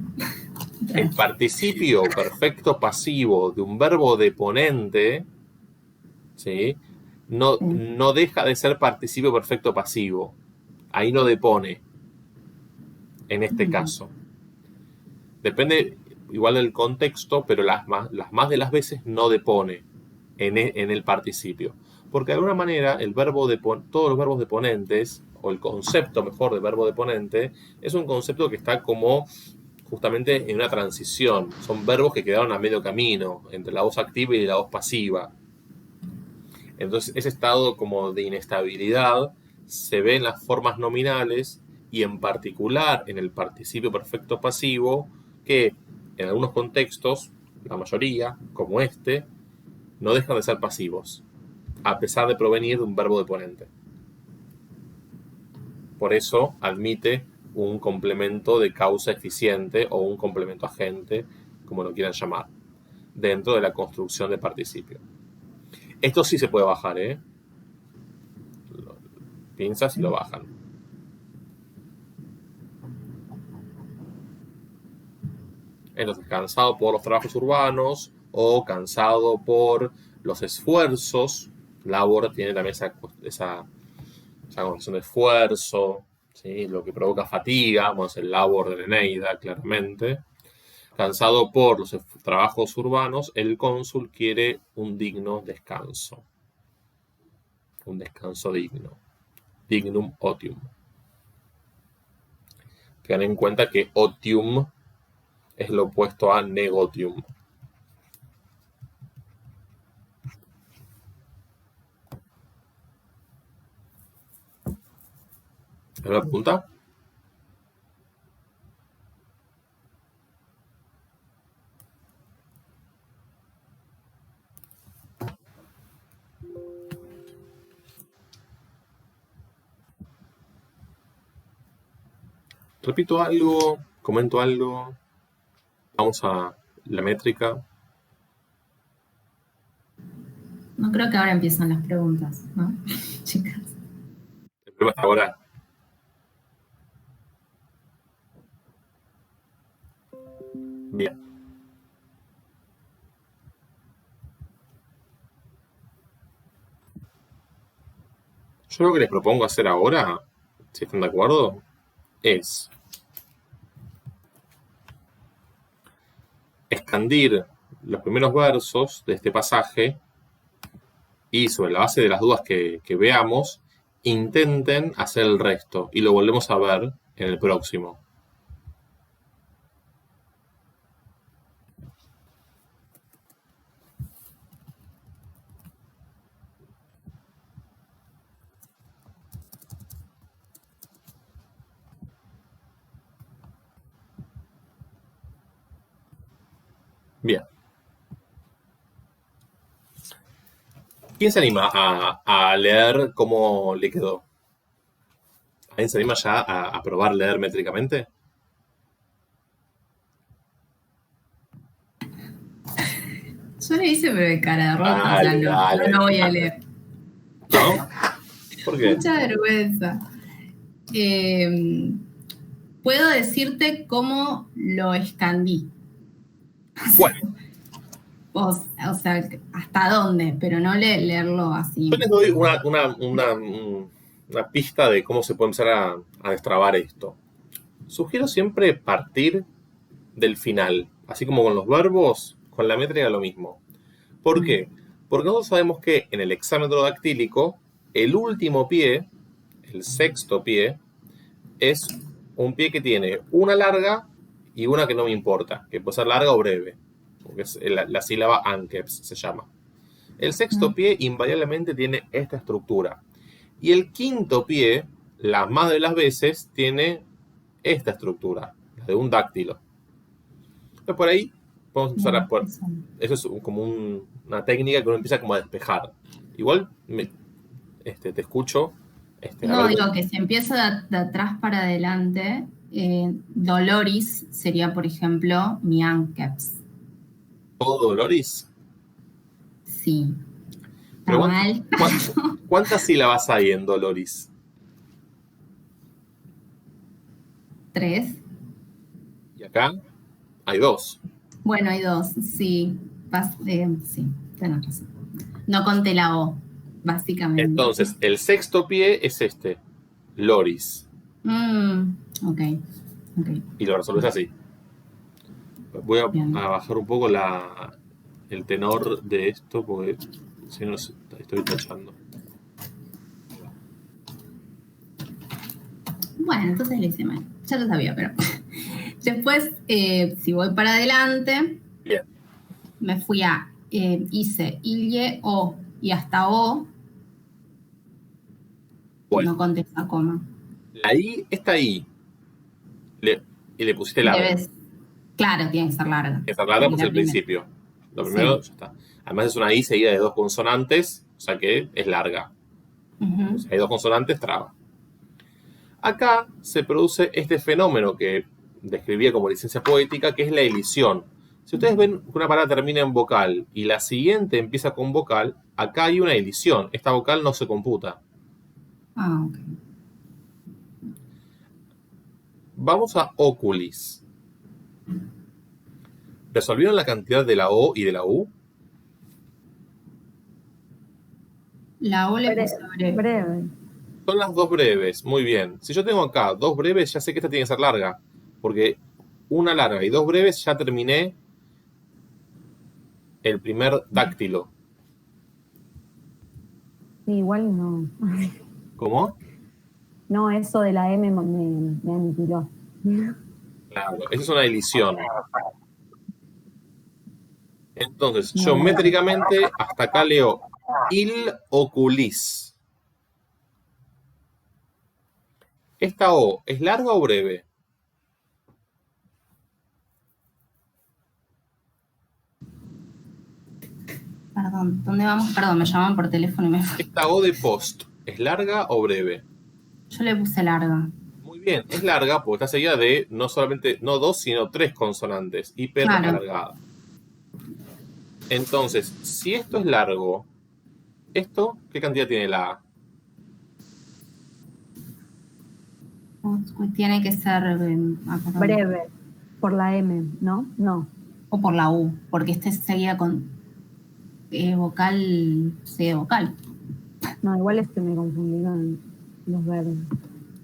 El participio perfecto pasivo de un verbo deponente, ¿sí? No deja de ser participio perfecto pasivo. Ahí no depone, en este caso. Depende igual del contexto, pero las más de las veces no depone en el participio. Porque de alguna manera todos los verbos deponentes, o el concepto mejor de verbo deponente, es un concepto que está como justamente en una transición. Son verbos que quedaron a medio camino entre la voz activa y la voz pasiva. Entonces ese estado como de inestabilidad se ve en las formas nominales y en particular en el participio perfecto pasivo, que en algunos contextos, la mayoría, como este, no dejan de ser pasivos, a pesar de provenir de un verbo deponente. Por eso admite un complemento de causa eficiente o un complemento agente, como lo quieran llamar, dentro de la construcción de participio. Esto sí se puede bajar, ¿eh? Pinzas y lo bajan. Entonces, cansado por los trabajos urbanos o cansado por los esfuerzos. Labor tiene también esa condición de esfuerzo, ¿sí? Lo que provoca fatiga, vamos, el labor de la Eneida, claramente. Cansado por los trabajos urbanos, el cónsul quiere un digno descanso. Un descanso digno. Dignum otium. Tengan en cuenta que otium es lo opuesto a negotium. ¿Alguna pregunta? Repito algo, comento algo. Vamos a la métrica. No creo que ahora empiezan las preguntas, ¿no? Chicas. El problema hasta ahora. Bien. Yo lo que les propongo hacer ahora, si están de acuerdo, es expandir los primeros versos de este pasaje y sobre la base de las dudas que veamos, intenten hacer el resto y lo volvemos a ver en el próximo. Bien. ¿Quién se anima a leer cómo le quedó? ¿Alguien se anima ya a probar leer métricamente? Yo le hice, pero de cara de rota, o sea, Dale, no, dale. no voy a leer. ¿No? ¿Por qué? Mucha vergüenza. Puedo decirte cómo lo escandí. Bueno, O sea, hasta dónde, pero no leerlo así. yo les doy una pista de cómo se puede empezar a destrabar esto. Sugiero siempre partir del final, así como con los verbos, con la métrica lo mismo. ¿Por qué? Porque nosotros sabemos que en el hexámetro dactílico, el último pie, el sexto pie, es un pie que tiene una larga y una que no me importa, que puede ser larga o breve, porque es la sílaba ankeps se llama. El sexto pie invariablemente tiene esta estructura. Y el quinto pie, las más de las veces, tiene esta estructura, la de un dáctilo. Entonces por ahí podemos empezar a... Eso es como una técnica que uno empieza como a despejar. Igual te escucho. No, digo que si empiezo de atrás para adelante, Doloris sería, por ejemplo, mi ankeps. ¿Todo Doloris? Sí. Pero ¿Está mal? ¿cuántas sílabas hay en Doloris? 3. Y acá hay 2. Bueno, hay 2, sí. Sí, tenés razón. No conté la O, básicamente. Entonces, el sexto pie es este, Loris. Ok. Y lo resolves así. Voy a bajar un poco el tenor de esto porque si no estoy tachando. Bueno, entonces lo hice mal. Ya lo sabía, pero... Después, si voy para adelante, Bien. me fui a... hice Ilye, O y hasta O. Bueno. No conté esa coma. La I está ahí. Y le pusiste larga. Claro, tiene que ser larga. Tiene que estar larga pues el principio. Lo primero ya está. Además es una I seguida de 2 consonantes, o sea que es larga. Si hay 2 consonantes, traba. Acá se produce este fenómeno que describía como licencia poética, que es la elisión. Si ustedes ven que una palabra termina en vocal y la siguiente empieza con vocal, acá hay una elisión. Esta vocal no se computa. Ok. Vamos a oculis. ¿Resolvieron la cantidad de la O y de la U? La O le puse breve. Son las 2 breves, muy bien. Si yo tengo acá 2 breves, ya sé que esta tiene que ser larga. Porque una larga y 2 breves ya terminé el primer dáctilo. Sí, igual no. ¿Cómo? No, eso de la M me aniquiló. Claro, esa es una elisión. Entonces, yo métricamente hasta acá leo il oculis. ¿Esta O es larga o breve? Perdón, ¿dónde vamos? Perdón, me llaman por teléfono y me fui. ¿Esta O de post es larga o breve? Yo le puse larga. Muy bien, es larga porque está seguida de no solamente, no 2, sino 3 consonantes, hiper alargada. Entonces, si esto es largo, ¿esto qué cantidad tiene la A? Tiene que ser breve, por la M, ¿no? No. O por la U, porque este seguía con vocal, sí, vocal. No, igual me confundieron los verbos.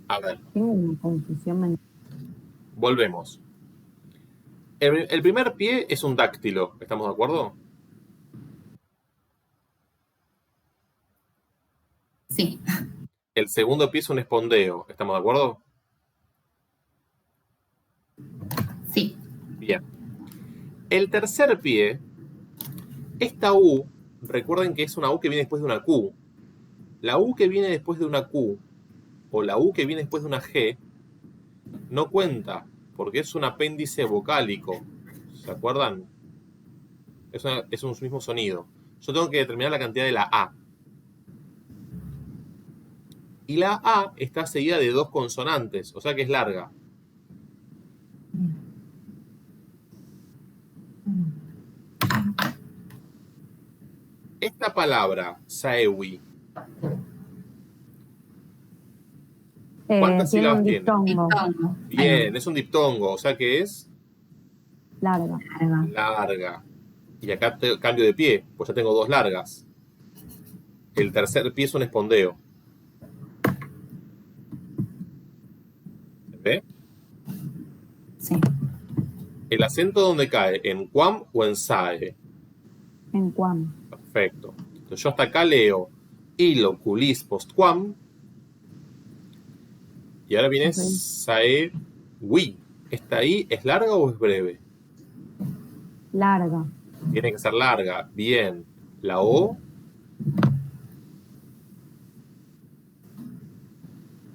A ver. Tengo una confusión. Volvemos. El primer pie es un dáctilo, ¿estamos de acuerdo? Sí. El segundo pie es un espondeo, ¿estamos de acuerdo? Sí. Bien. El tercer pie, esta U, recuerden que es una U que viene después de una Q. La U que viene después de una Q o la U que viene después de una G no cuenta, porque es un apéndice vocálico. ¿Se acuerdan? Es un mismo sonido. yo tengo que determinar la cantidad de la A. Y la A está seguida de 2 consonantes, o sea que es larga. Esta palabra, saewi, ¿cuántas Tiene sílabas un tiene? diptongo. Diptongo. Bien, es un diptongo, o sea que es Larga. Larga. larga. Y acá cambio de pie, pues ya tengo 2 largas. El tercer pie es un espondeo. ¿Se ve? Sí. ¿El acento dónde cae? ¿En quam o en sae? En cuam. Perfecto. Entonces yo hasta acá leo il oculis postquam. Y ahora viene Ok. sae wi. ¿Esta I es larga o es breve? Larga. Tiene que ser larga. Bien. La O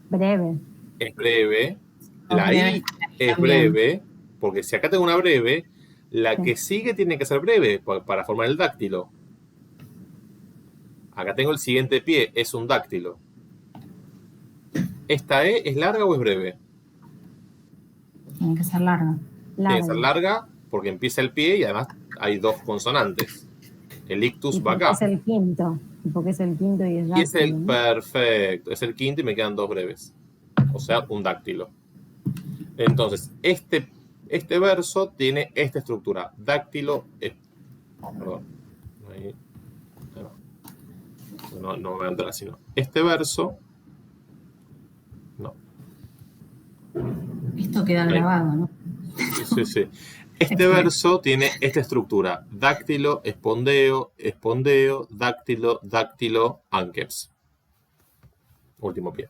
Breve. es breve. Los La breves I es también. breve. Porque si acá tengo una breve, la Sí. que sigue tiene que ser breve para formar el dáctilo. Acá tengo el siguiente pie, es un dáctilo. ¿Esta E es larga o es breve? Tiene que ser larga. Tiene que ser Larga. larga porque empieza el pie y además hay 2 consonantes. El ictus Y va porque acá. es el quinto. Y porque es el quinto y es Y es el dáctilo, ¿no? perfecto, es el quinto y me quedan 2 breves. O sea, un dáctilo. Entonces, este verso tiene esta estructura. Dáctilo, perdón. Ahí, no me voy a entrar así, no. Este verso, no. Esto queda Ahí. grabado, ¿no? Sí. Este verso tiene esta estructura. Dáctilo, espondeo, espondeo, dáctilo, dáctilo, anqueps. Último pie.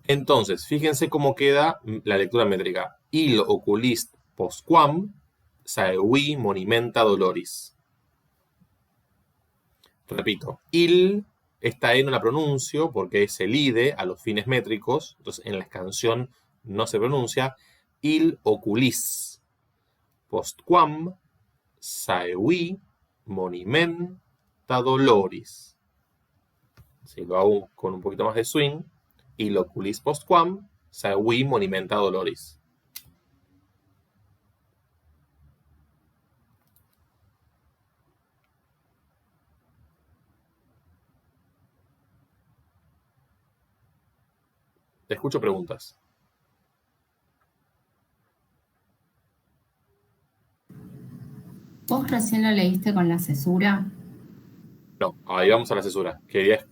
Entonces, fíjense cómo queda la lectura métrica. Il oculist postquam saevi monimenta doloris. Repito, il, esta E no la pronuncio porque es el ide a los fines métricos, entonces en la canción no se pronuncia. Il oculis postquam saevi monimenta doloris. Si lo hago con un poquito más de swing, il oculis postquam saevi monimenta doloris. Te escucho preguntas. ¿Vos recién lo leíste con la cesura? No, ahí vamos a la cesura. Quería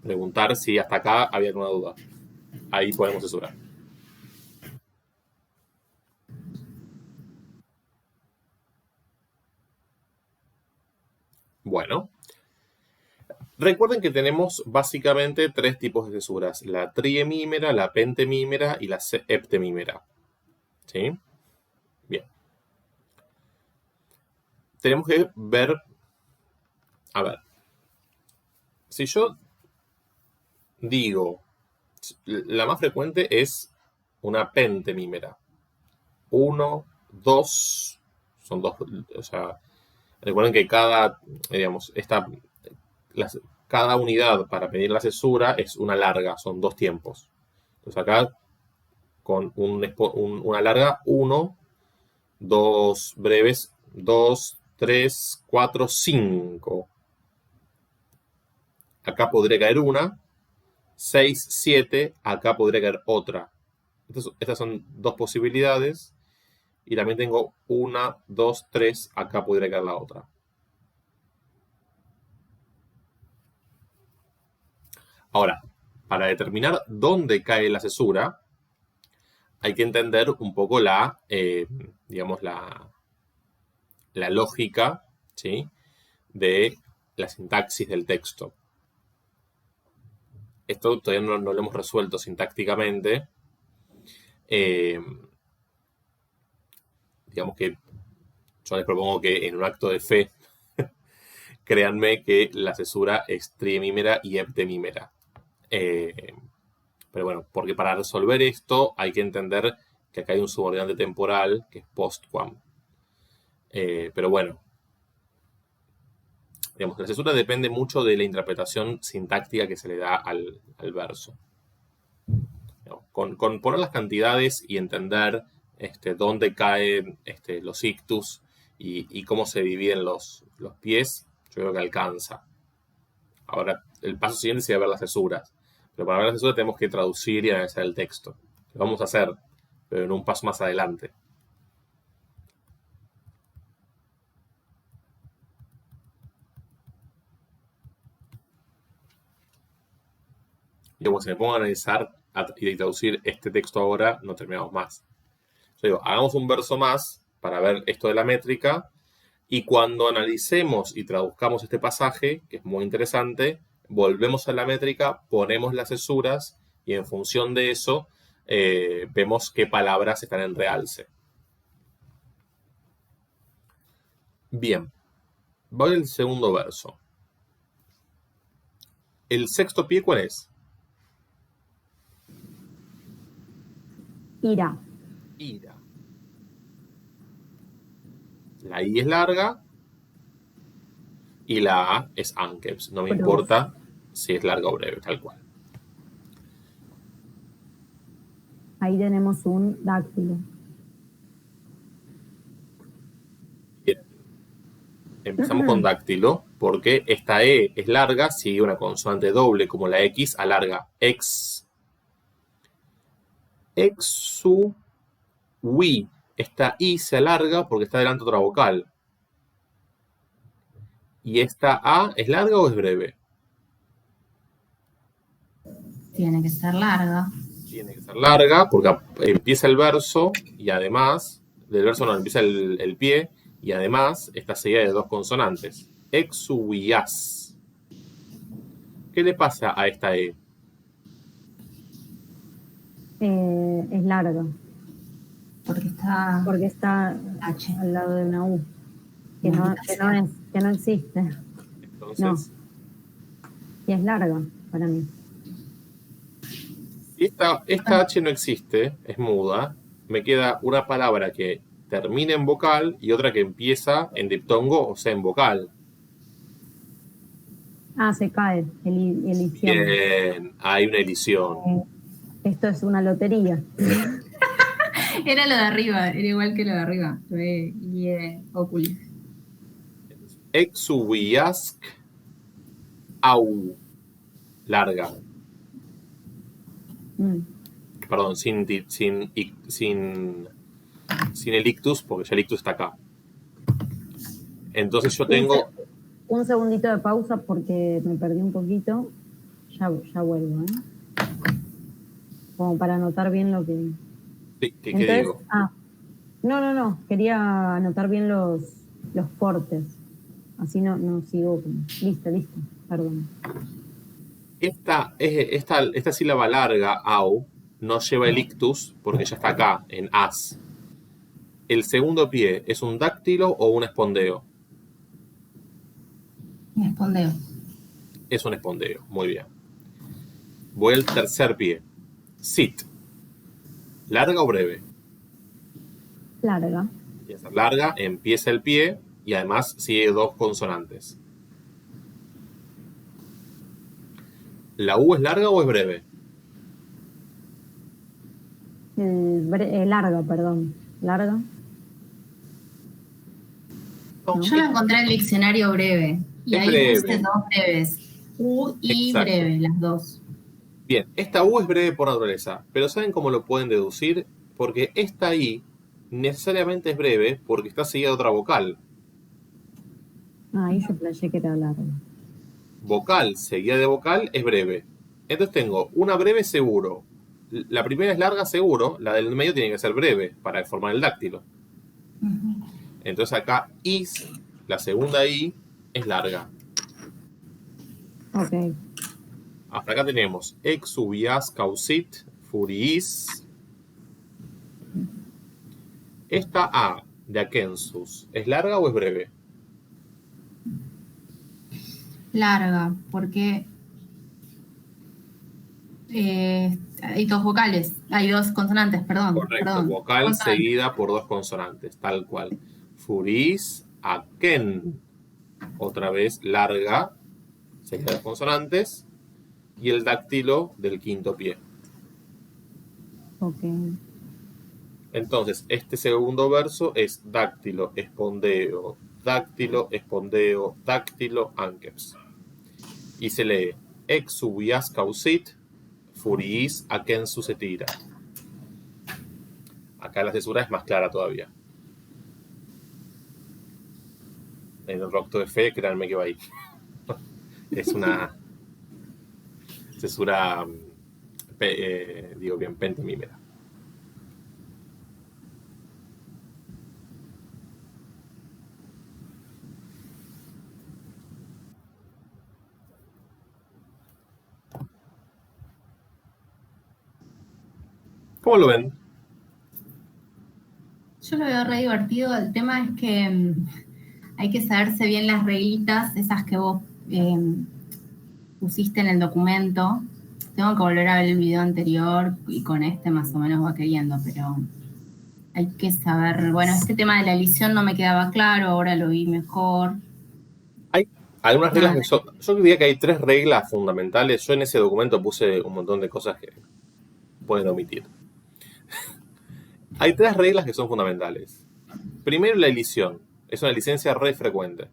preguntar si hasta acá había alguna duda. Ahí podemos cesurar. Bueno, recuerden que tenemos básicamente 3 tipos de cesuras. La triemímera, la pentemímera y la heptemímera. ¿Sí? Bien. Tenemos que ver, a ver, si yo digo, la más frecuente es una pentemímera. 1, 2, son 2, o sea, recuerden que cada unidad para pedir la cesura es una larga, son 2 tiempos. Entonces acá, con una larga, 1, 2 breves, 2, 3, 4, 5. Acá podría caer una, 6, 7, acá podría caer otra. Estas son 2 posibilidades. Y también tengo 1, 2, 3, acá podría caer la otra. Ahora, para determinar dónde cae la cesura, hay que entender un poco la lógica, ¿sí?, de la sintaxis del texto. Esto todavía no lo hemos resuelto sintácticamente. Digamos que yo les propongo que en un acto de fe créanme que la cesura es triemímera y heptemímera. Pero bueno, porque para resolver esto hay que entender que acá hay un subordinante temporal que es postquam. Pero bueno, digamos, la cesura depende mucho de la interpretación sintáctica que se le da al verso. Digamos, con poner las cantidades y entender dónde caen los ictus y cómo se dividen los pies, yo creo que alcanza. Ahora, el paso siguiente sería ver las cesuras. Pero para ver las cesuras tenemos que traducir y analizar el texto. Lo vamos a hacer, pero en un paso más adelante. Digamos, si me pongo a analizar y traducir este texto ahora, no terminamos más. Yo digo, hagamos un verso más para ver esto de la métrica, y cuando analicemos y traduzcamos este pasaje, que es muy interesante, volvemos a la métrica, ponemos las cesuras, y en función de eso, vemos qué palabras están en realce. Bien, voy al segundo verso. ¿El sexto pie cuál es? Ira. Ira. La I es larga y la A es ankeps. No me importa si es larga o breve, tal cual. Ahí tenemos un dáctilo. Bien. Empezamos con dáctilo porque esta E es larga, sigue una consonante doble como la X, alarga ex. Exu, wi. Esta I se alarga porque está delante otra vocal. ¿Y esta A es larga o es breve? Tiene que ser larga. Tiene que ser larga porque empieza el verso y además, del verso no, empieza el pie y además está seguida de dos consonantes. Exuias. ¿Qué le pasa a esta E? Es larga. Porque Porque está H. al lado de una U. Que no existe. Entonces, No. Y es larga para mí. si esta H no existe, es muda, me queda una palabra que termina en vocal y otra que empieza en diptongo, o sea, en vocal. Ah, se cae. Elisión. Bien, hay una elisión. Esto es una lotería. Era lo de arriba, era igual que lo de arriba. Oculi. Exubiask au. Larga. Perdón, sin el ictus, porque ya el ictus está acá. Entonces yo tengo... Un segundito de pausa porque me perdí un poquito. Ya vuelvo, Como para anotar bien lo que... Sí, ¿qué Entonces, digo? No. Quería anotar bien los cortes. Así no sigo. Listo. Perdón. Esta sílaba larga, au, no lleva el ictus porque ya está acá, en as. ¿El segundo pie es un dáctilo o un espondeo? Un espondeo. Es un espondeo, muy bien. Voy al tercer pie. Sit. ¿Larga o breve? Larga. Empieza larga, empieza el pie y además sigue dos consonantes. ¿La U es larga o es breve? Larga, perdón. Larga. No, Yo la encontré en el diccionario breve. Y Es ahí breve. puse dos breves. U y Exacto. breve, las dos. Bien, esta U es breve por naturaleza, pero ¿saben cómo lo pueden deducir? Porque esta I necesariamente es breve porque está seguida de otra vocal. Ahí yo playé que era larga. Vocal seguida de vocal es breve. Entonces tengo una breve seguro. La primera es larga seguro, la del medio tiene que ser breve para formar el dáctilo. Entonces acá is, la segunda I, es larga. Ok. Hasta acá tenemos exubias causit furiis. Esta A de Akensus, ¿es larga o es breve? Larga, porque hay dos vocales, hay dos consonantes, perdón. Correcto, perdón. vocal Consonantes. seguida por dos consonantes, tal cual. furis, aquen. Otra vez larga, sería de las consonantes, y el dáctilo del quinto pie. Ok. Entonces, este segundo verso es dáctilo, espondeo, dáctilo, espondeo, dáctilo, anqueps. Y se lee ex subias causit, furiis aquen susetira. Acá la cesura es más clara todavía. En el rocto de fe, créanme que va ahí. Es una cesura, digo bien, pentemímera. ¿Cómo lo ven? Yo lo veo re divertido. El tema es que hay que saberse bien las reglitas, esas que vos pusiste en el documento. Tengo que volver a ver el video anterior y con este más o menos va queriendo, pero hay que saber. Bueno, este tema de la elisión no me quedaba claro, ahora lo vi mejor. Hay algunas reglas que son. Yo diría que hay 3 reglas fundamentales. Yo en ese documento puse un montón de cosas que pueden omitir. Hay 3 reglas que son fundamentales. Primero, la elisión. Es una licencia re frecuente.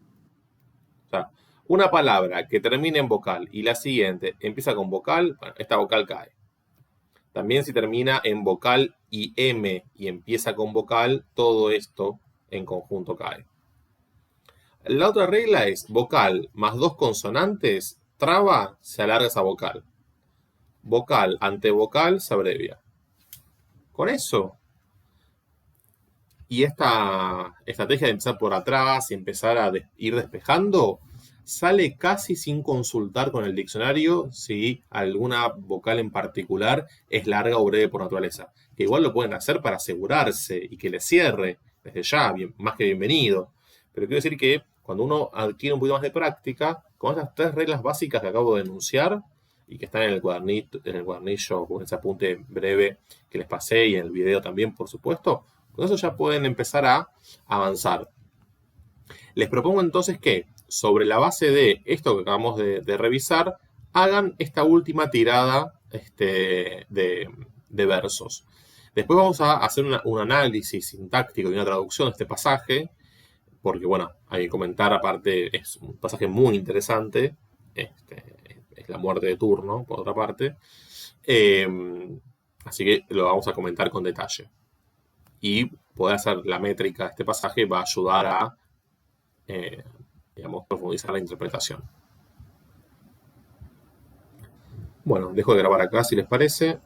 O sea, una palabra que termine en vocal y la siguiente empieza con vocal, bueno, esta vocal cae. También si termina en vocal y M y empieza con vocal, todo esto en conjunto cae. La otra regla es vocal más 2 consonantes, traba, se alarga esa vocal. Vocal ante vocal se abrevia. Con eso, y esta estrategia de empezar por atrás y empezar a ir despejando, sale casi sin consultar con el diccionario si alguna vocal en particular es larga o breve por naturaleza. Que igual lo pueden hacer para asegurarse y que le cierre desde ya, más que bienvenido. Pero quiero decir que cuando uno adquiere un poquito más de práctica, con estas 3 reglas básicas que acabo de enunciar y que están en el cuadernillo con ese apunte breve que les pasé y en el video también, por supuesto, con eso ya pueden empezar a avanzar. Les propongo entonces que, sobre la base de esto que acabamos de revisar, hagan esta última tirada de versos. Después vamos a hacer un análisis sintáctico y una traducción de este pasaje, porque, bueno, hay que comentar, aparte, es un pasaje muy interesante, es la muerte de Turno, por otra parte, así que lo vamos a comentar con detalle. Y poder hacer la métrica de este pasaje va a ayudar a, profundizar la interpretación. Bueno, dejo de grabar acá si les parece.